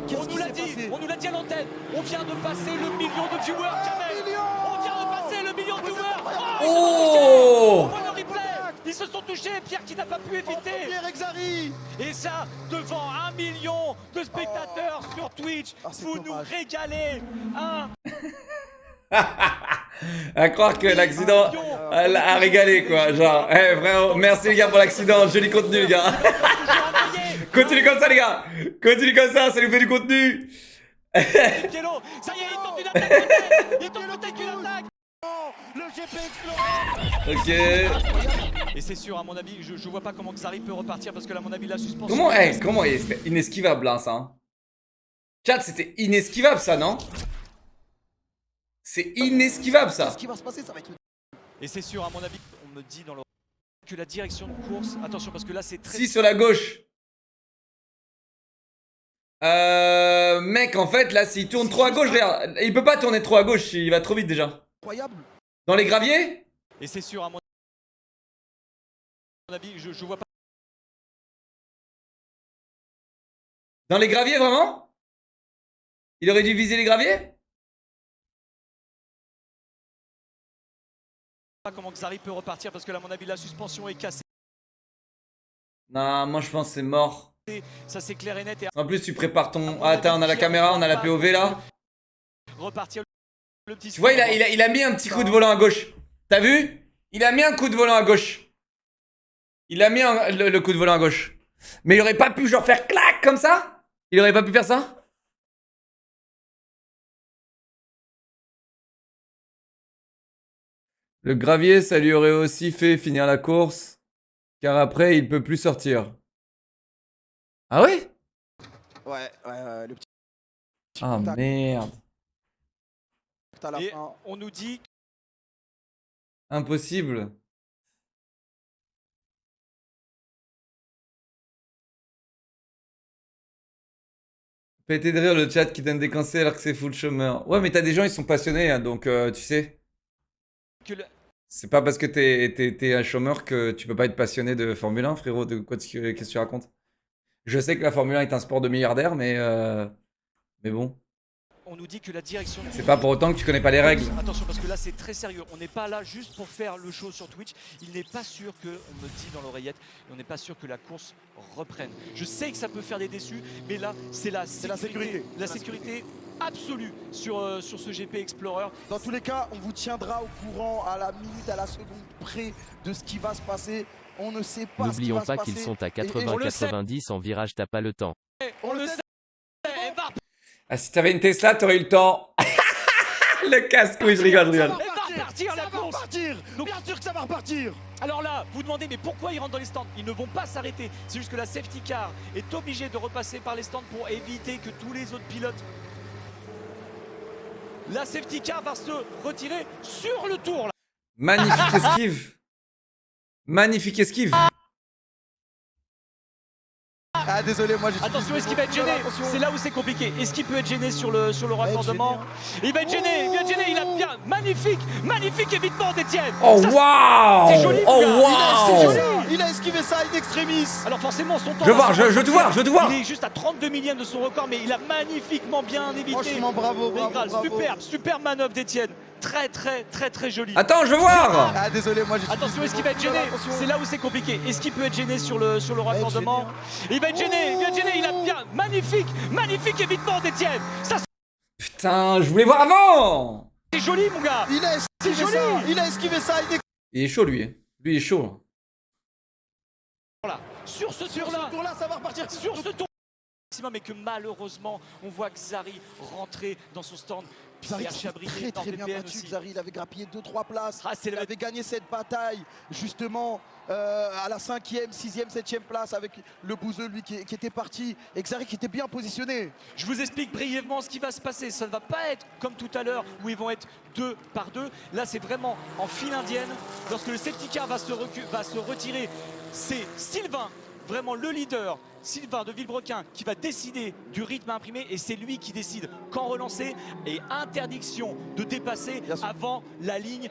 Qu'est-ce On qui nous l'a s'est dit, passé? on nous l'a dit à l'antenne. On vient de passer le million de viewers, Kamel. On vient de passer le million de viewers. Oh. On voit le replay. Ils se sont touchés, Pierre qui n'a pas pu éviter. Pierre Exari. Et ça, devant 1 million de spectateurs sur Twitch, Ah, c'est vous dommage. nous régalez. À croire que l'accident a régalé quoi. Genre, eh, vraiment, merci les gars pour l'accident. Joli contenu, les gars. Continue comme ça, les gars. Continue comme ça nous fait du contenu. Pielo, ça y est, il tente une attaque. Il tente une attaque. Le GP Explorer. Ok. Et c'est sûr, à mon avis, je vois pas comment Xari peut repartir parce que là, à mon avis, la suspension. Comment c'était inesquivable là, ça hein. Chat, c'était inesquivable ça, non? C'est inesquivable ça. Ce qui va se passer, ça va être une... Et c'est sûr, à mon avis, on me dit dans le que la direction de course. Attention, parce que là, c'est très. Si, sur la gauche. Mec, en fait, là, s'il tourne trop à gauche, regarde, il peut pas tourner trop à gauche, il va trop vite déjà. incroyable. Dans les graviers? Et c'est sûr, à mon avis, je vois pas. Dans les graviers, vraiment? Il aurait dû viser les graviers? Pas comment Xari peut repartir parce que là, à mon avis, la suspension est cassée. Non, moi je pense que c'est mort. Ça, c'est clair et net. Et En plus, tu prépares ton. Ah, attends, on a la caméra, on a la POV là. repartir le petit. Tu vois, il a mis un petit coup de volant à gauche. T'as vu? Il a mis un coup de volant à gauche. Il a mis le coup de volant à gauche. Mais il aurait pas pu genre faire clac comme ça? Il aurait pas pu faire ça? Le gravier, ça lui aurait aussi fait finir la course. Car après, il peut plus sortir. Ah oui? Ouais, le petit Ah contact merde. à la Et fin. on nous dit Impossible. Pété de rire le chat qui donne des conseils alors que c'est full chômeur. Ouais, mais t'as des gens, ils sont passionnés, hein, donc tu sais. que C'est pas parce que t'es un chômeur que tu peux pas être passionné de Formule 1, frérot. Qu'est-ce que tu racontes? Je sais que la Formule 1 est un sport de milliardaires, mais bon. On nous dit que la direction... C'est pas pour autant que tu connais pas les règles. Attention, parce que là, c'est très sérieux. On n'est pas là juste pour faire le show sur Twitch. Il n'est pas sûr que, on me dit dans l'oreillette, on n'est pas sûr que la course reprenne. Je sais que ça peut faire des déçus, mais là, c'est la sécurité. La sécurité absolue sur ce GP Explorer. Dans tous les cas, on vous tiendra au courant à la minute, à la seconde près de ce qui va se passer. On ne sait pas ce qui N'oublions va se pas passer. qu'ils sont à on le sait. 80-90 en virage, t'as pas le temps. On le sait. Ah, si t'avais une Tesla, t'aurais eu le temps. Le casque, oui, je rigole, je rigole. Elle va repartir, la Ça va course. repartir. Donc- Bien sûr que ça va repartir. Alors là, vous demandez, mais pourquoi ils rentrent dans les stands? Ils ne vont pas s'arrêter. C'est juste que la safety car est obligée de repasser par les stands pour éviter que tous les autres pilotes... La safety car va se retirer sur le tour, là. Magnifique esquive. Magnifique esquive. Ah désolé, moi j'ai... Attention, est-ce qu'il va être gêné? C'est là où c'est compliqué. Est-ce qu'il peut être gêné sur le raccordement? Il va être gêné, il va être gêné, il a bien... Magnifique évitement d'Etienne. Oh Ça, waouh! c'est joli, Oh mon gars. waouh! Il a esquivé ça in extremis. Alors forcément, son temps... Je veux va voir, se je veux te voir, raccourcir. je veux te voir. Il est juste à 32 millièmes de son record, mais il a magnifiquement bien évité. Franchement, bravo, Mais bravo, bravo. superbe manœuvre d'Etienne. Très joli. Attends, je veux voir! Ah désolé, moi j'ai... Attention, est-ce qu'il va être gêné? C'est là où c'est compliqué. Est-ce qu'il peut être gêné sur le raccordement? Il va être gêné, il a bien... Magnifique évitement d'Etienne. Ça, Putain, je voulais voir avant! c'est joli, mon gars. Il a C'est esquivé joli. ça. Il a esquivé ça in Il est chaud, lui. Lui, il est chaud. Voilà. Sur ce Sur tour-là, ce tour-là, ça va repartir. sur ce tour maximum, et que malheureusement, on voit Xari rentrer dans son stand. Xari Pierre qui s'est Chabrier, très bien NordVPN battu. aussi. Xari, il avait grappillé 2-3 places. Ah, c'est Il le avait gagné cette bataille justement à la 5e, 6e, 7e place avec le bouseux lui qui était parti. Et Xari qui était bien positionné. Je vous explique brièvement ce qui va se passer. Ça ne va pas être comme tout à l'heure où ils vont être 2 par 2. Là, c'est vraiment en file indienne. Lorsque le safety car va se retirer, c'est Sylvain, vraiment le leader, Sylvain de Villebrequin, qui va décider du rythme à imprimer. Et c'est lui qui décide quand relancer et interdiction de dépasser avant la ligne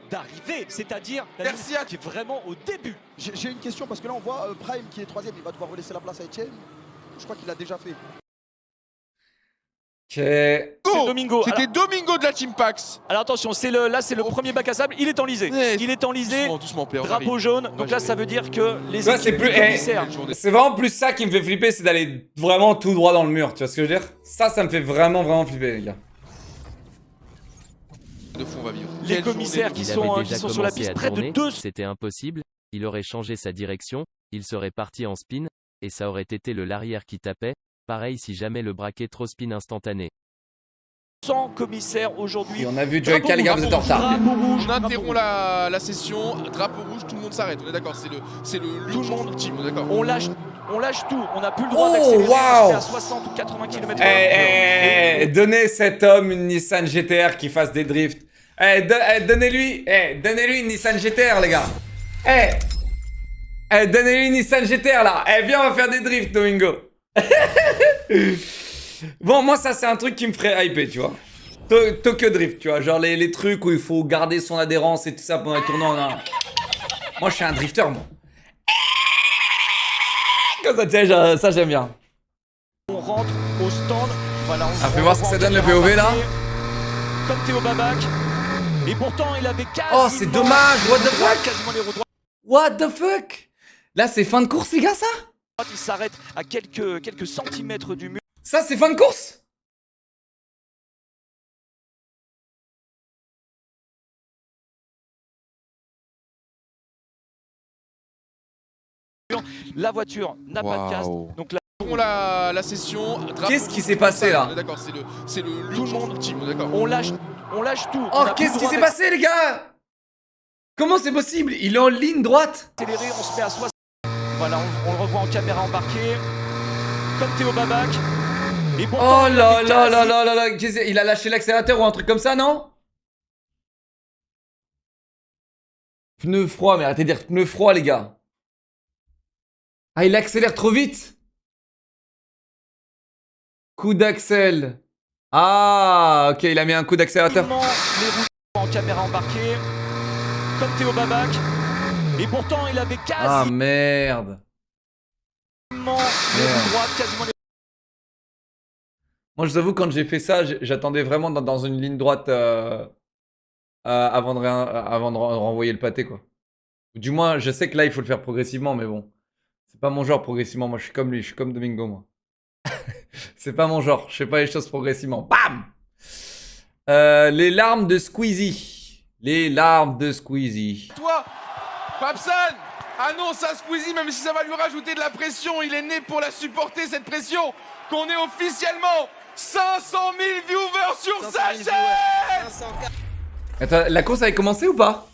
d'arrivée, c'est-à-dire la ligne qui est vraiment au début. J'ai une question parce que là on voit Prime qui est 3e. Il va devoir relaisser la place à Etienne. Je crois qu'il l'a déjà fait. Ok. C'est Domingo. C'était Domingo de la Team Pax. Alors attention, là c'est le premier bac à sable. Il est enlisé. Il est enlisé. Doucement, Père. Drapeau jaune, donc là ça veut dire que les Tu vois, c'est équipes plus- du commissaire... C'est vraiment plus ça qui me fait flipper, c'est d'aller vraiment tout droit dans le mur. Tu vois ce que je veux dire? Ça me fait vraiment flipper, les gars. De fond, on va vivre. Les Quelle commissaires journée qui Il sont, avait qui déjà sont sur la commencé piste, à près de tourner, 2. c'était impossible, il aurait changé sa direction, il serait parti en spin, et ça aurait été le l'arrière qui tapait, pareil si jamais le braquet trop spin instantané. 100 commissaires aujourd'hui. Et on a vu Joyka, les gars, vous êtes en retard. Drapeau rouge. On interrompt la session, drapeau rouge, tout le monde s'arrête, on est d'accord, c'est le Tout le monde. ultime, on est d'accord. On lâche tout. On n'a plus le droit Oh, d'accélérer waouh. jusqu'à 60 ou 80 km/h. Donnez cet homme une Nissan GTR qui fasse des drifts. Donnez-lui une Nissan GTR, les gars. Donnez-lui une Nissan GTR, là. Viens, on va faire des drifts, Domingo. Bon, moi, ça, c'est un truc qui me ferait hyper, tu vois. Tokyo Drift, tu vois. Genre les trucs où il faut garder son adhérence et tout ça pendant les tournants. Non. Moi, je suis un drifter, moi. Comme ça, tu sais, ça, j'aime bien. On rentre au stand. Voilà, on fais voir ce que ça donne, le POV, là. Comme Théo Babac. Et pourtant, il avait quasiment... Oh, c'est dommage. What the fuck? Quasiment les roues droites. What the fuck? Là, c'est fin de course, les gars, ça? Il s'arrête à quelques centimètres du mur. Ça, c'est fin de course? La voiture n'a pas de casque. Donc là, La session. drapeau Qu'est-ce qui rouge, s'est passé, là? On est d'accord, c'est le Tout le monde. ultime, on est d'accord. on lâche tout. Oh, qu'est-ce qui s'est passé, les gars? Comment c'est possible? Il est en ligne droite. Accéléré, on se met à 60. Voilà, on le revoit en caméra embarquée. Comme Théo Babac. Et pourtant, Oh il là avait là quasi- là là là là. Il a lâché l'accélérateur ou un truc comme ça, non? Pneu froid, mais arrêtez de dire pneu froid, les gars. Ah, il accélère trop vite. Coup d'accel. Ah, ok, il a mis un coup d'accélérateur. Les roues en caméra embarquée. comme Théo Babac. Et pourtant, il avait Ah quasiment merde. les coups droits, quasiment les... Moi, je vous avoue, quand j'ai fait ça, j'attendais vraiment dans une ligne droite avant de renvoyer le pâté, quoi. Ou du moins, je sais que là, il faut le faire progressivement, mais bon. C'est pas mon genre progressivement. Moi, je suis comme lui, je suis comme Domingo, moi. C'est pas mon genre. Je fais pas les choses progressivement. Bam! Les larmes de Squeezie. Les larmes de Squeezie. Toi, Papsan, annonce à Squeezie, même si ça va lui rajouter de la pression, il est né pour la supporter, cette pression, qu'on est officiellement 500 000 viewers sur sa chaîne. Attends, la course avait commencé ou pas?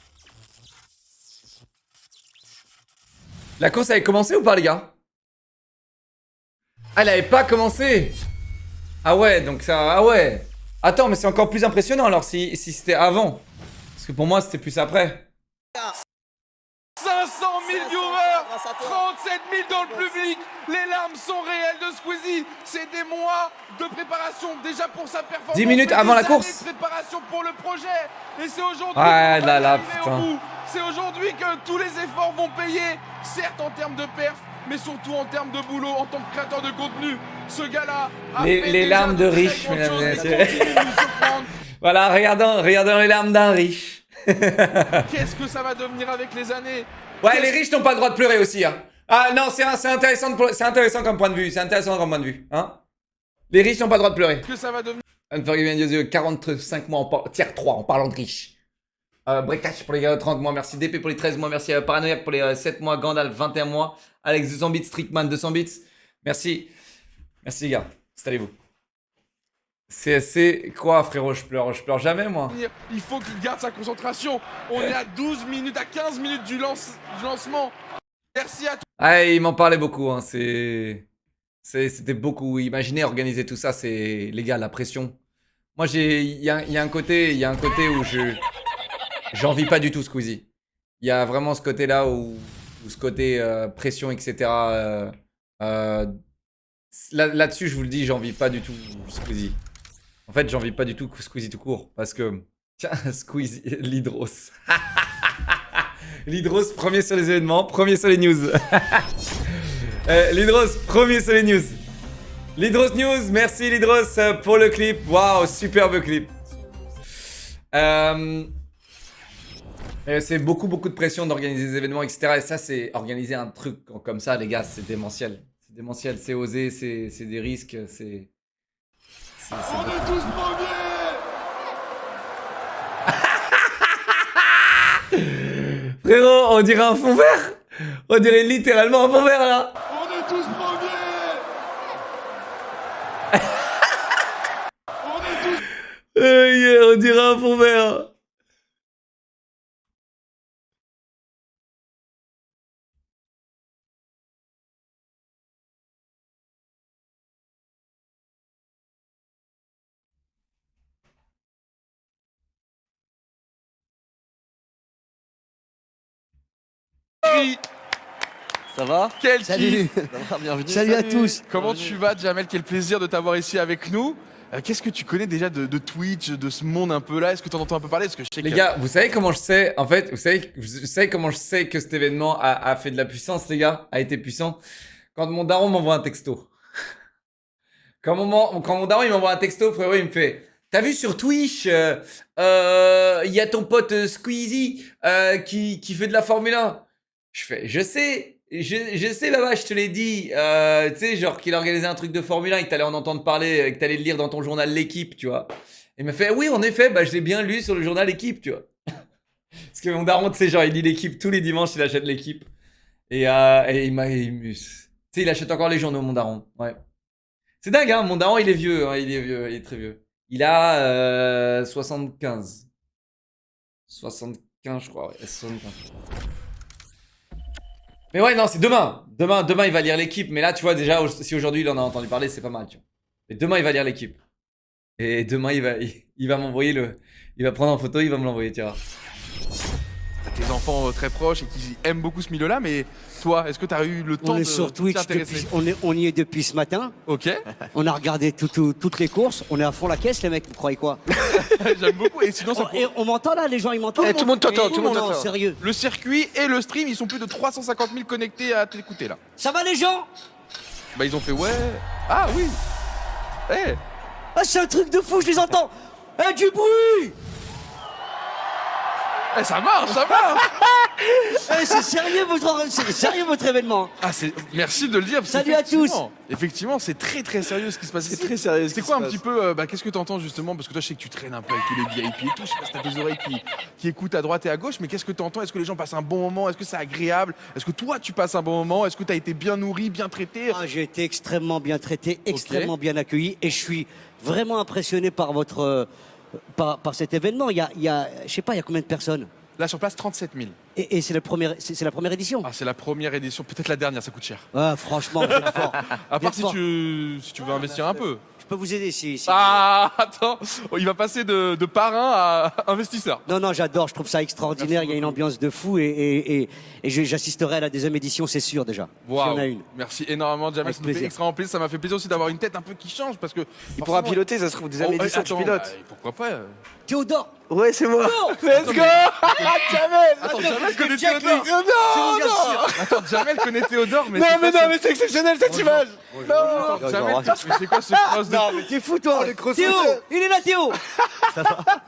La course avait commencé ou pas, les gars? Ah, elle avait pas commencé. Ah ouais, donc ça... Ah ouais. Attends, mais c'est encore plus impressionnant alors si c'était avant. Parce que pour moi, c'était plus après. 500 000 viewers, 37 000 dans le public, les larmes sont réelles de Squeezie, c'est des mois de préparation déjà pour sa performance. 10 minutes mais avant des la course. années de préparation pour le projet, et c'est aujourd'hui Ah qu'on là va là, arriver au putain. bout. C'est aujourd'hui que tous les efforts vont payer, certes en termes de perf, mais surtout en termes de boulot, en tant que créateur de contenu. Ce gars-là a fait Les déjà larmes de très riche, grandes mesdames et choses, messieurs. mais continue de nous surprendre. Voilà, regardons les larmes d'un riche. Qu'est-ce que ça va devenir avec les années? Ouais, les riches n'ont pas le droit de pleurer aussi, hein. Ah non, c'est intéressant comme point de vue. C'est intéressant comme point de vue, hein. Les riches n'ont pas le droit de pleurer. Que ça va devenir 45 mois en tiers 3 en parlant de riches. Breakage pour les 30 mois, merci DP pour les 13 mois, merci Paranoïaque pour les 7 mois, Gandalf 21 mois, Alex 200 bits, Strickman 200 bits. Merci. Merci les gars, installez-vous. CSC, quoi frérot, je pleure jamais moi. Il faut qu'il garde sa concentration. On est à 12 minutes, à 15 minutes du lancement. Merci à tous. Ah, il m'en parlait beaucoup, hein. C'était beaucoup. Imaginez organiser tout ça, c'est les gars, la pression. Moi, il y a un côté où j'en vis pas du tout Squeezie. Il y a vraiment ce côté-là où ce côté pression, etc. Là-dessus, je vous le dis, j'en vis pas du tout Squeezie. En fait, j'en vis pas du tout Squeezie tout court. Parce que, tiens, Squeezie, Lidros. Lidros, premier sur les événements, premier sur les news. Lidros, premier sur les news. Lidros News, merci Lidros pour le clip. Waouh, superbe clip. C'est beaucoup de pression d'organiser des événements, etc. Et ça, c'est organiser un truc comme ça, les gars, c'est démentiel. C'est démentiel, c'est osé, c'est des risques, c'est... On est tous premiers. Frérot, on dirait un fond vert. On dirait littéralement un fond vert, là. On est tous premiers. On dirait un fond vert. Ça va? Quel Salut. kiff. Ça va, bienvenue. Salut à tous. Comment tu vas, Jamel? Quel plaisir de t'avoir ici avec nous. Qu'est-ce que tu connais déjà de Twitch, de ce monde un peu là? Est-ce que tu en entends un peu parler? Parce que je sais Les que... gars, vous savez comment je sais, en fait, vous savez comment je sais que cet événement a fait de la puissance, les gars, a été puissant? Quand mon daron m'envoie un texto. Quand mon daron il m'envoie un texto, frérot, il me fait: t'as vu sur Twitch, y a ton pote Squeezie qui fait de la Formule 1. Je fais: je sais, Baba, je te l'ai dit. Tu sais, genre qu'il organisait un truc de Formule 1 et que t'allais en entendre parler, que t'allais le lire dans ton journal L'équipe, tu vois. Il m'a fait: oui, en effet, bah je l'ai bien lu sur le journal L'équipe, tu vois. Parce que mon daron, tu sais, genre il lit L'équipe tous les dimanches, il achète L'équipe. Et tu sais, il achète encore les journaux, mon daron. Ouais. C'est dingue, hein, mon daron, il est vieux, hein, il est très vieux. Il a 75. 75, je crois, ouais, 75. Mais ouais, non, c'est demain. Demain, il va lire L'équipe. Mais là, tu vois, déjà, si aujourd'hui il en a entendu parler, c'est pas mal, tu vois. Et demain, il va lire L'équipe. Et demain, il va m'envoyer il va prendre en photo, il va me l'envoyer, tu vois. tes enfants très proches et qui aiment beaucoup ce milieu-là, mais toi, est-ce que tu as eu le temps On de est sur Twitch, t'intéresser? on y est depuis ce matin. Ok, On a regardé toutes les courses. On est à fond la caisse, les mecs, vous croyez quoi? j'aime beaucoup. Et sinon, ça Et on m'entend là, les gens, ils m'entendent? Eh, tout le monde t'entend, tout le monde Non, t'entend. sérieux. le circuit et le stream, ils sont plus de 350 000 connectés à t'écouter là. Ça va les gens? Bah ils ont fait ouais. Ah oui. Eh. Ah, c'est un truc de fou, je les entends. Eh, du bruit! Eh, ça marche, ça marche. Eh, c'est sérieux votre événement. Ah c'est merci de le dire. Parce Salut à tous. Effectivement, c'est très très sérieux ce qui se passe ici. C'est très sérieux. C'est quoi un petit peu, qu'est-ce que tu entends justement? Parce que toi, je sais que tu traînes un peu avec tous les VIP et tout. Je sais pas si t'as des oreilles qui écoutent à droite et à gauche, mais qu'est-ce que tu entends? Est-ce que les gens passent un bon moment? Est-ce que c'est agréable? Est-ce que toi, tu passes un bon moment? Est-ce que tu as été bien nourri, bien traité? Ah, j'ai été extrêmement bien traité, extrêmement bien accueilli, et je suis vraiment impressionné par par cet événement. Je sais pas, il y a combien de personnes? Là, sur place, 37 000. Et c'est la première édition. Ah, c'est la première édition, peut-être la dernière, ça coûte cher. Ah, franchement, vous êtes fort. À Vous part êtes si fort. tu veux investir un peu. Je peux vous aider si. Ah, attends, il va passer de parrain à investisseur. Non, j'adore, je trouve ça extraordinaire. Il y a une ambiance de fou et j'assisterai à la deuxième édition, c'est sûr déjà. S'il y en a une. Merci énormément, Jamel. Avec Ça nous fait plaisir. extrêmement plaisir. Ça m'a fait plaisir aussi d'avoir une tête un peu qui change parce que. Il pourra piloter, ça se trouve, deuxième édition, tu pilotes. Pourquoi pas Théodore. Ouais, c'est moi. Let's go. Jamel. Attends, Jamel connaît check, Théodore. Non, Attends, Jamel connaît Théodore, mais. Non, mais c'est exceptionnel cette image. Attends, Jamel, mais c'est quoi ce cross de. Non, mais t'es fou toi. Théo, il est là Théo.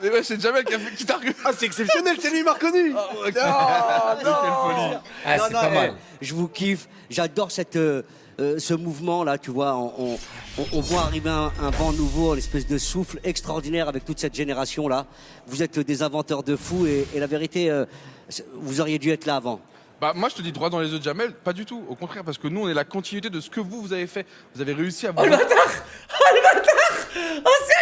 Mais ouais, c'est Jamel qui t'a reconnu. Ah, c'est exceptionnel, c'est lui, il m'a reconnu. Quelle folie. Ah, c'est pas mal. Je vous kiffe, j'adore ce mouvement-là, tu vois. On voit arriver un vent nouveau, l'espèce de souffle extraordinaire avec toute cette génération-là. Vous êtes des inventeurs de fous et la vérité, vous auriez dû être là avant. Bah moi je te dis droit dans les yeux de Jamel, pas du tout, au contraire parce que nous on est la continuité de ce que vous avez fait. Vous avez réussi à vous c'est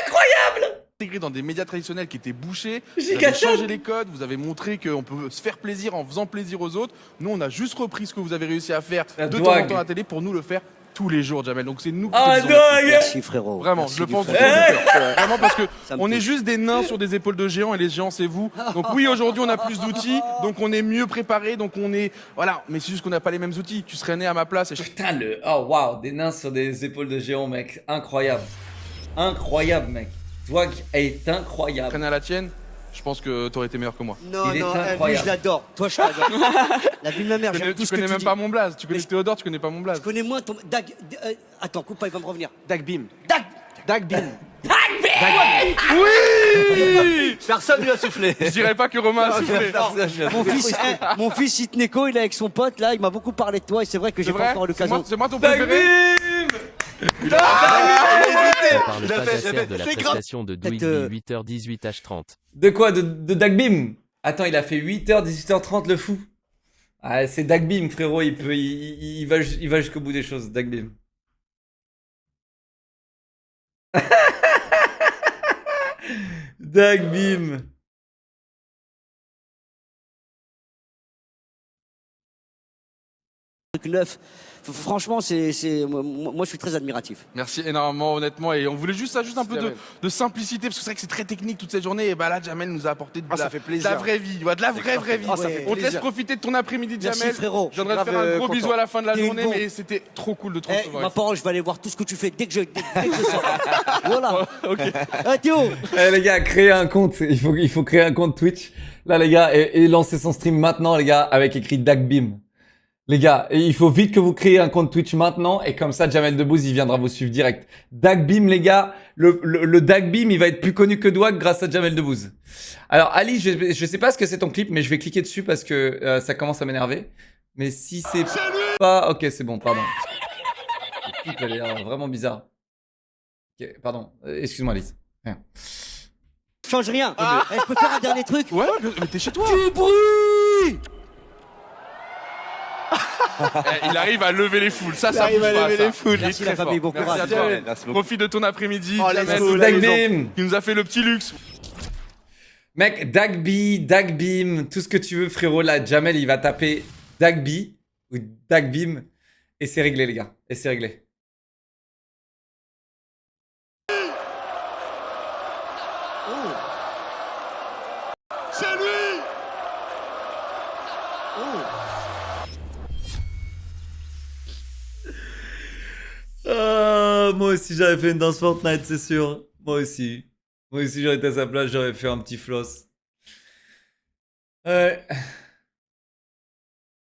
incroyable! intégrer dans des médias traditionnels qui étaient bouchés. Vous Giga avez changé Chan. les codes, vous avez montré qu'on peut se faire plaisir en faisant plaisir aux autres. Nous on a juste repris ce que vous avez réussi à faire La de temps en douague. temps à la télé pour nous le faire tous les jours, Jamel. Donc c'est nous qui Ah, te disons merci. dingue! Merci frérot. Vraiment, Merci je le du pense fond du du fond du cœur. cœur. Vraiment parce que Ça me on est touche. juste des nains sur des épaules de géants et les géants c'est vous. Donc oui, aujourd'hui on a plus d'outils, donc on est mieux préparé, donc on est voilà, mais c'est juste qu'on n'a pas les mêmes outils. Tu serais né à ma place et je Putain, oh waouh, des nains sur des épaules de géants, mec. Incroyable. Incroyable, mec. Dwag est incroyable. traînais à la tienne. Je pense que t'aurais été meilleur que moi. Non, Il est non, lui incroyable. je l'adore. Toi je t'adore. La vie de ma mère, j'aime tout Tu ce que connais tu même dis. pas mon blaze. Tu connais Mais je- Théodore, tu connais pas mon blaze. Je connais moins ton... Attends, coupe pas, il va me revenir. Dagbim. Dagbim. Oui. Personne lui a soufflé. Je dirais pas que Romain a soufflé. Mon fils Itneko, il est avec son pote là, il m'a beaucoup parlé de toi et c'est vrai que C'est j'ai pas vrai encore C'est moi, l'occasion. c'est moi ton préféré. On parle pas fait, d'affaire de la c'est grave. prestation de Peut-être, Douigby 8h18 H30. De quoi? De Dagbim? Attends, il a fait 8h, 18h30 le fou. Ah, c'est Dagbim, frérot, il va jusqu'au bout des choses, Dagbim. Dagbim. Truc neuf. Franchement, moi je suis très admiratif. Merci énormément, honnêtement. Et on voulait juste un peu Jamel. de simplicité, parce que c'est vrai que c'est très technique toute cette journée. Et bah là, Jamel nous a apporté de, Ah, ça la, fait de plaisir. la vraie vie, ouais, de la vraie vie. Ah, ça fait On te laisse plaisir. profiter de ton après-midi, Merci, Jamel. frérot. Je viendrai te Je suis faire un grave gros content. bisou à la fin de la Il est journée, bon. mais c'était trop cool de te Eh, recevoir. ma parole, je vais aller voir tout ce que tu fais dès que je sors. Voilà. Ok. Théo, Eh les gars, créez un compte. Il faut créer un compte Twitch. Là les gars, et lancer son stream maintenant les gars, avec écrit Dagbim. Les gars, et il faut vite que vous créez un compte Twitch maintenant et comme ça Jamel Debbouze il viendra vous suivre direct. Dagbim les gars, le Dagbim il va être plus connu que Dwag grâce à Jamel Debbouze. Alors Ali, je sais pas ce que c'est ton clip mais je vais cliquer dessus parce que ça commence à m'énerver. Mais si c'est pas... Ok c'est bon, pardon. Le clip elle est vraiment bizarre. Ok, pardon. Excuse-moi Alice. Rien. change rien. Eh, je peux faire un dernier truc. Ouais, mais t'es chez toi. Du bruit. Eh, il arrive à lever les foules. Ça arrive bouge à pas, lever ça. les foules. Il est Merci très la famille, fort. bon Merci courage. à toi. Merci beaucoup. Profite de ton après-midi. Oh, let's Jamel, go, la let's go. Dagbim. qui nous a fait le petit luxe. Mec, Dagby, Dagbim, tout ce que tu veux, frérot. Là, Jamel, il va taper Dagby ou Dagbim. Et c'est réglé, les gars. Et c'est réglé. Moi aussi j'aurais fait une danse Fortnite, c'est sûr. Moi aussi. Moi aussi j'aurais été à sa place, j'aurais fait un petit floss. Ouais.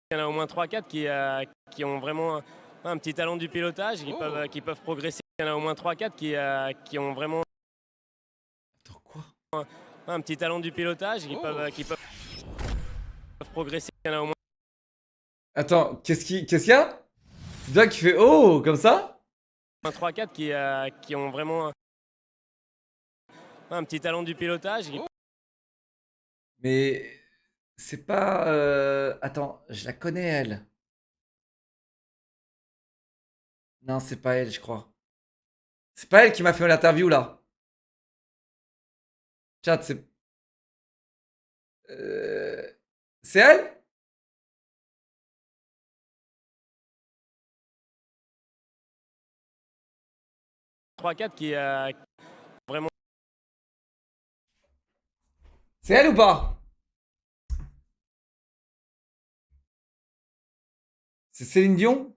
Il y en a au moins 3-4 qui ont vraiment un petit talent du pilotage, qui peuvent progresser. Il y en a au moins 3-4 qui ont vraiment Attends, quoi? un petit talent du pilotage, qui peuvent progresser. Il y en a au moins Attends, qu'est-ce qu'il y a? C'est toi qui fais oh comme ça? 3-4 qui ont vraiment un petit talent du pilotage. Mais c'est pas. Attends, je la connais elle. Non, c'est pas elle, je crois. C'est pas elle qui m'a fait l'interview là. Chat, c'est. C'est elle? Qui vraiment. C'est elle ou pas? C'est Céline Dion?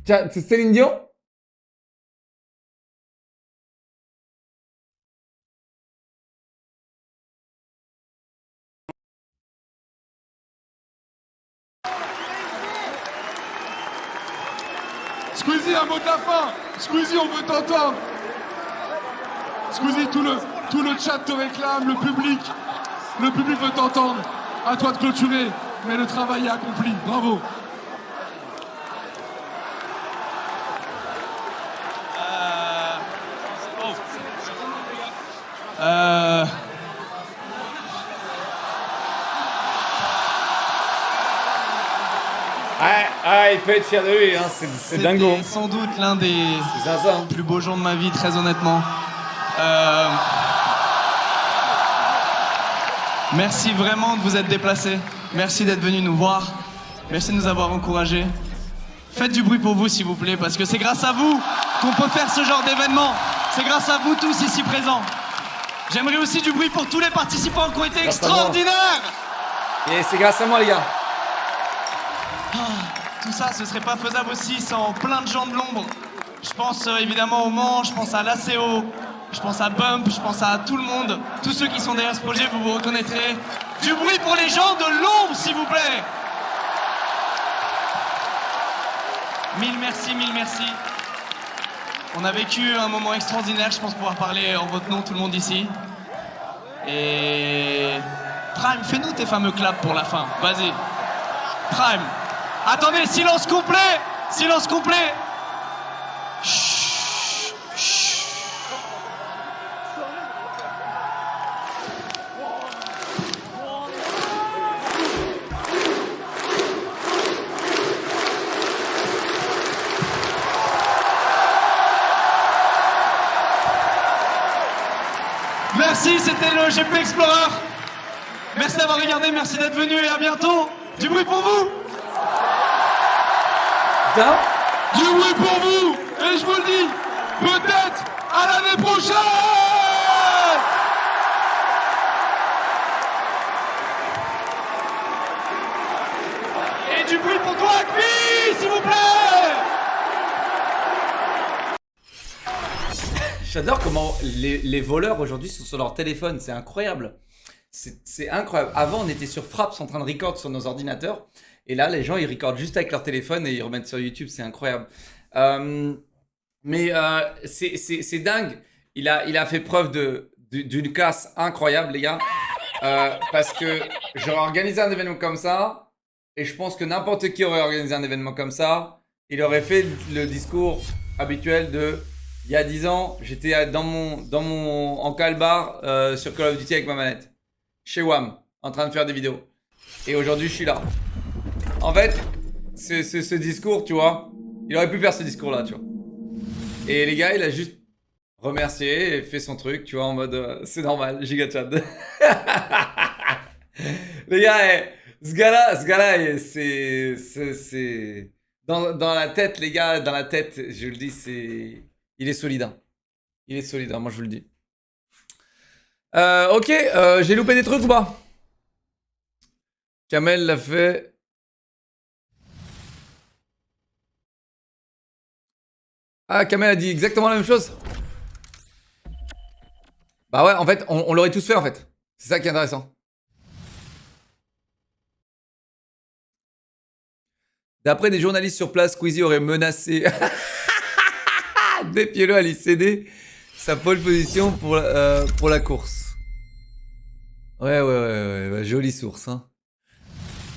Tiens, c'est Céline Dion? Squeezie, un mot de la fin. Squeezie, on veut t'entendre. Squeezie, tout le chat te réclame, le public veut t'entendre. À toi de clôturer, mais le travail est accompli. Bravo. Ah, il peut être fier de lui, hein. C'est dingo. C'était sans doute l'un des C'est ça. plus beaux jours de ma vie, très honnêtement. Merci vraiment de vous être déplacés. Merci d'être venus nous voir. Merci de nous avoir encouragés. Faites du bruit pour vous, s'il vous plaît, parce que c'est grâce à vous qu'on peut faire ce genre d'événement. C'est grâce à vous tous ici présents. J'aimerais aussi du bruit pour tous les participants qui ont été extraordinaires. Et c'est grâce à moi, les gars. Tout ça, ce serait pas faisable aussi sans plein de gens de l'ombre. Je pense évidemment au Mans, je pense à l'ACO, je pense à Bump, je pense à tout le monde. Tous ceux qui sont derrière ce projet, vous vous reconnaîtrez. Du bruit pour les gens de l'ombre, s'il vous plaît. Mille merci, mille merci. On a vécu un moment extraordinaire, je pense pouvoir parler en votre nom, tout le monde ici. Et... Prime, fais-nous tes fameux claps pour la fin, vas-y. Prime. Attendez, silence complet. Silence complet. Chut, chut. Merci, c'était le GP Explorer. Merci d'avoir regardé, merci d'être venu et à bientôt. Du bruit pour vous. Du bruit pour vous. Et je vous le dis, peut-être à l'année prochaine. Et du bruit pour toi, Agbi, s'il vous plaît. J'adore comment les voleurs aujourd'hui sont sur leur téléphone, c'est incroyable. C'est incroyable. Avant, on était sur Fraps en train de record sur nos ordinateurs. Et là, les gens, ils recordent juste avec leur téléphone et ils remettent sur YouTube. C'est incroyable. Mais c'est dingue. Il a fait preuve d'une classe incroyable, les gars. Parce que j'aurais organisé un événement comme ça. Et je pense que n'importe qui aurait organisé un événement comme ça. Il aurait fait le discours habituel de... Il y a 10 ans, j'étais en calbar sur Call of Duty avec ma manette. Chez WAM, en train de faire des vidéos. Et aujourd'hui, je suis là. En fait, ce discours, tu vois, il aurait pu faire ce discours-là, tu vois. Et les gars, il a juste remercié et fait son truc, tu vois, en mode c'est normal, giga Chad. Les gars, ce gars-là, c'est dans la tête, les gars, dans la tête, je le dis, il est solide. Hein. Il est solide, hein, moi je vous le dis. Ok, j'ai loupé des trucs ou pas? Kamel l'a fait. Ah, Kamel a dit exactement la même chose. Bah ouais, en fait, on l'aurait tous fait en fait. C'est ça qui est intéressant. D'après des journalistes sur place, Squeezie aurait menacé Despiello à lui céder sa pole position pour la course. Ouais, jolie source, hein.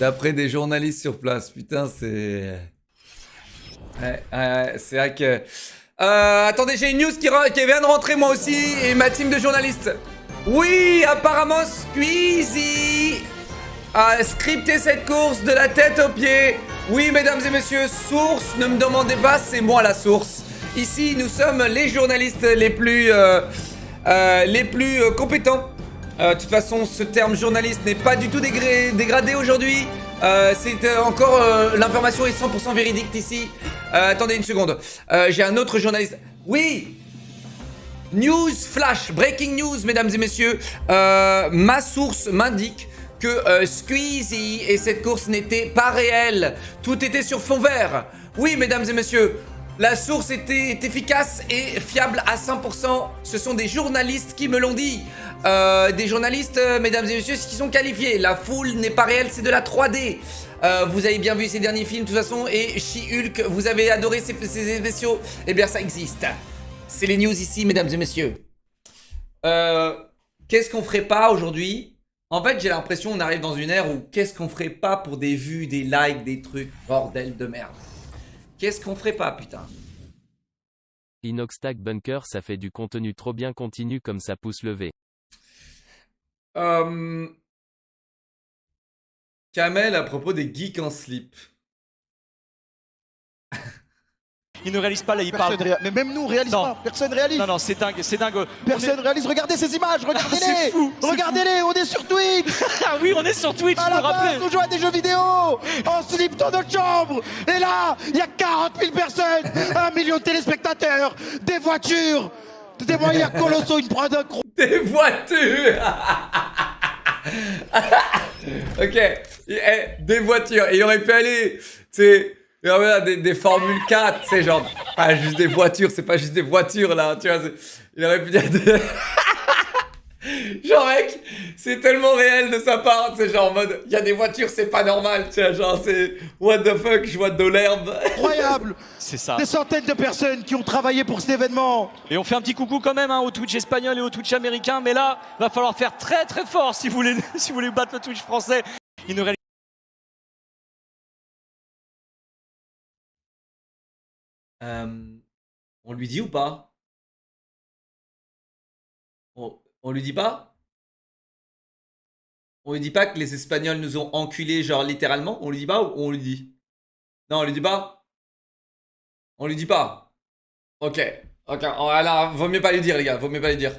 D'après des journalistes sur place, putain, c'est... Ouais, c'est vrai que... attendez, j'ai une news qui vient de rentrer moi aussi, et ma team de journalistes. Oui, apparemment Squeezie a scripté cette course de la tête aux pieds. Oui, mesdames et messieurs, source, ne me demandez pas, c'est moi la source. Ici, nous sommes les journalistes les plus compétents. De toute façon, ce terme journaliste n'est pas du tout dégradé aujourd'hui. L'information est 100% véridique ici. Attendez une seconde. J'ai un autre journaliste. Oui! News flash, breaking news, mesdames et messieurs. Ma source m'indique que Squeezie et cette course n'étaient pas réelles. Tout était sur fond vert. Oui, mesdames et messieurs, la source était efficace et fiable à 100%. Ce sont des journalistes qui me l'ont dit. Des journalistes, mesdames et messieurs, qui sont qualifiés. La foule n'est pas réelle, c'est de la 3D. Vous avez bien vu ces derniers films, de toute façon. Et She-Hulk, vous avez adoré ces effets spéciaux. Eh bien, ça existe. C'est les news ici, mesdames et messieurs. Qu'est-ce qu'on ferait pas aujourd'hui? En fait, j'ai l'impression qu'on arrive dans une ère où qu'est-ce qu'on ferait pas pour des vues, des likes, des trucs, bordel de merde. Qu'est-ce qu'on ferait pas, putain? Inoxtag Bunker, ça fait du contenu trop bien, continue comme ça, pouce levé. Kamel à propos des geeks en slip. Il ne réalise pas là, il parle. Mais même nous, on réalise Non. pas. Personne réalise. Non, c'est dingue, c'est dingue. Personne réalise. Regardez ces images, regardez-les. C'est fou, c'est Regardez-les, on est sur Twitch. Ah oui, on est sur Twitch, À je me la base, rappelle. on joue à des jeux vidéo en slip dans notre chambre. Et là, il y a 40 000 personnes, 1 million de téléspectateurs, des voitures, des moyens colossaux, une prod incroyable. Des voitures. Ok, des voitures. Et il aurait pu aller, tu sais, des Formule 4, c'est genre, pas juste des voitures, c'est pas juste des voitures là, tu vois. Il aurait pu dire genre mec, c'est tellement réel de sa part, c'est genre en mode, il y a des voitures, c'est pas normal, tu vois, genre c'est, what the fuck, je vois de l'herbe. Incroyable. C'est ça. Des centaines de personnes qui ont travaillé pour cet événement. Et on fait un petit coucou quand même au Twitch espagnol et au Twitch américain, mais là, va falloir faire très très fort si vous voulez, si vous voulez battre le Twitch français. Il ne réalise On lui dit ou pas? On lui dit pas? On lui dit pas que les Espagnols nous ont enculés, genre littéralement? On lui dit pas ou on lui dit? Non, on lui dit pas? On lui dit pas? Ok, alors vaut mieux pas lui dire les gars, vaut mieux pas lui dire.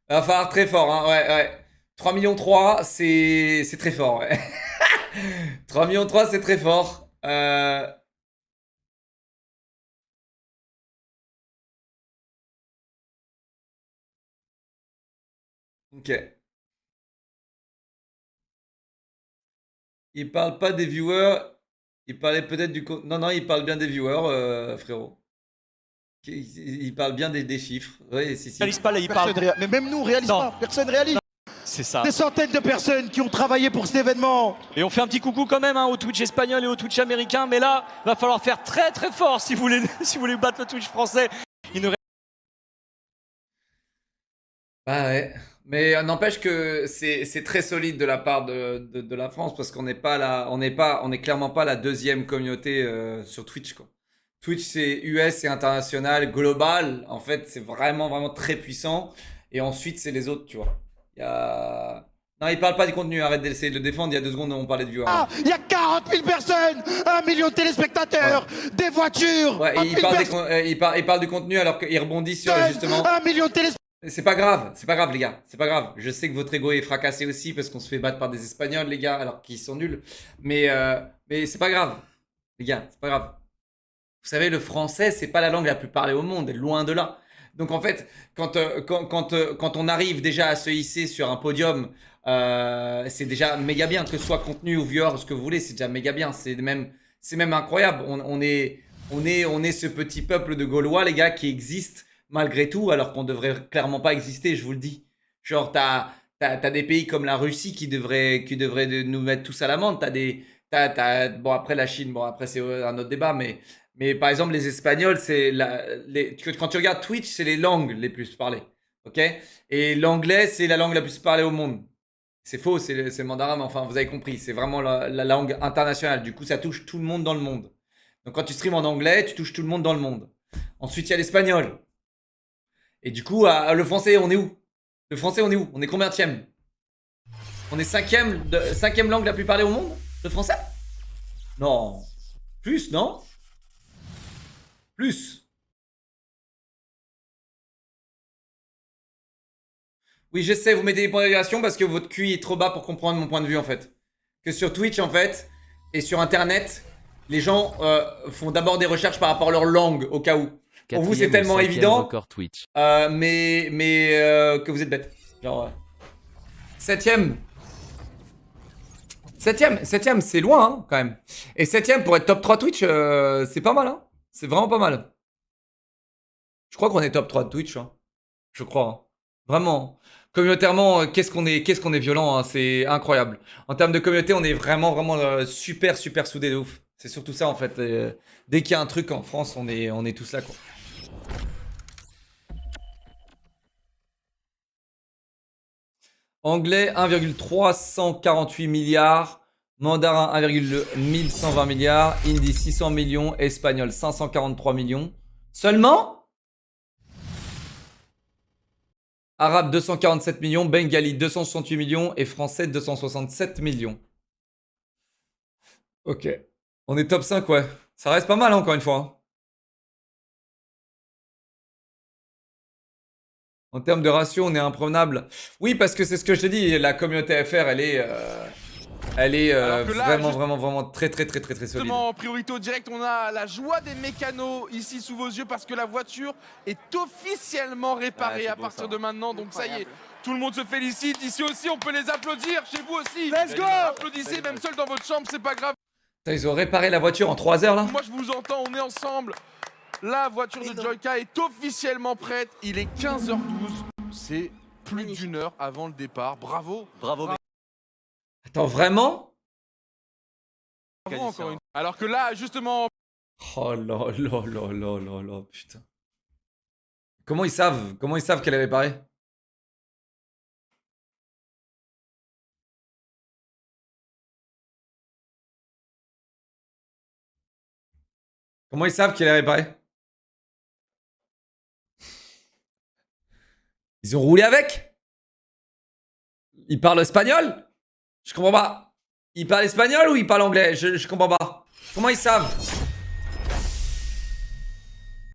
Va falloir très fort, hein, ouais. 3 millions 3, c'est très fort, ouais. 3 millions 3, c'est très fort. Ok. Il parle pas des viewers. Il parlait peut-être du... Non, il parle bien des viewers, frérot. Il parle bien des chiffres. Oui, si. pas là, il parle. Mais même nous, on réalise Non. pas. Personne réalise. C'est ça. Des centaines de personnes qui ont travaillé pour cet événement. Et on fait un petit coucou quand même au Twitch espagnol et au Twitch américain, mais là, va falloir faire très très fort si vous voulez, si vous voulez battre le Twitch français. Il ne Bah ouais. Mais n'empêche que c'est très solide de la part de la France parce qu'on n'est pas là, on est clairement pas la deuxième communauté sur Twitch quoi. Twitch c'est US et international, global. En fait, c'est vraiment très puissant. Et ensuite, c'est les autres, tu vois. Non, il parle pas du contenu, arrête d'essayer de le défendre. Il y a 2 secondes, on parlait de viewers. Ah, il y a 40 000 personnes, 1 million de téléspectateurs, des voitures. Ouais, et il parle du contenu alors qu'il rebondit sur justement. 1 million de téléspectateurs. C'est pas grave les gars, c'est pas grave. Je sais que votre ego est fracassé aussi parce qu'on se fait battre par des Espagnols les gars alors qu'ils sont nuls. Mais c'est pas grave, les gars, c'est pas grave. Vous savez, le français c'est pas la langue la plus parlée au monde, loin de là. Donc en fait, quand on arrive déjà à se hisser sur un podium, c'est déjà méga bien, que ce soit contenu ou viewers, ce que vous voulez, c'est déjà méga bien. C'est même incroyable. On est ce petit peuple de Gaulois, les gars, qui existe malgré tout, alors qu'on devrait clairement pas exister, je vous le dis. Genre, t'as des pays comme la Russie qui devraient nous mettre tous à l'amende. Bon, après la Chine, bon, après c'est un autre débat, mais par exemple, les Espagnols, quand tu regardes Twitch, c'est les langues les plus parlées. Ok? Et l'anglais, c'est la langue la plus parlée au monde. C'est faux, c'est le mandarin, mais enfin, vous avez compris. C'est vraiment la langue internationale. Du coup, ça touche tout le monde dans le monde. Donc, quand tu streams en anglais, tu touches tout le monde dans le monde. Ensuite, il y a l'espagnol. Et du coup, le français, on est où? Le français, on est où? On est combienième? On est cinquième langue la plus parlée au monde? Le français? Non. Plus, non? Plus. Oui, je sais, vous mettez des points d'égration parce que votre QI est trop bas pour comprendre mon point de vue, en fait. Que sur Twitch, en fait, et sur Internet, les gens font d'abord des recherches par rapport à leur langue, au cas où. Pour vous, c'est tellement évident, mais que vous êtes bête. Genre, septième, c'est loin, hein, quand même. Et septième, pour être top 3 Twitch, c'est pas mal, hein. C'est vraiment pas mal. Je crois qu'on est top 3 de Twitch, hein. Je crois, hein. Vraiment. Communautairement, qu'est-ce qu'on est violent, hein. C'est incroyable. En termes de communauté, on est vraiment super soudés de ouf. C'est surtout ça, en fait. Dès qu'il y a un truc en France, on est tous là, quoi. Anglais, 1,348 milliards. Mandarin, 1,1120 milliards. Hindi, 600 millions. Espagnol, 543 millions. Seulement? Arabe, 247 millions. Bengali, 268 millions. Et français, 267 millions. Ok. On est top 5, ouais. Ça reste pas mal, hein, encore une fois. Hein. En termes de ratio, on est imprenable. Oui, parce que c'est ce que je te dis. La communauté FR, elle est vraiment très solide. Justement, en priorité au direct, on a la joie des mécanos ici sous vos yeux parce que la voiture est officiellement réparée à partir de maintenant. Donc ça y est, tout le monde se félicite. Ici aussi, on peut les applaudir. Chez vous aussi. Let's go! Applaudissez, même seul dans votre chambre, c'est pas grave. Ils ont réparé la voiture en 3 heures, là? Moi, je vous entends, on est ensemble. La voiture de Joyka est officiellement prête. Il est 15h12. C'est plus d'une heure avant le départ. Bravo. Bravo. Attends, vraiment? Bravo encore une. Alors que là, justement... Oh là, putain. Comment ils savent qu'elle est réparée? Comment ils savent qu'elle est réparée? Ils ont roulé avec? Ils parlent espagnol? Je comprends pas. Ils parlent espagnol ou ils parlent anglais? Je comprends pas. Comment ils savent?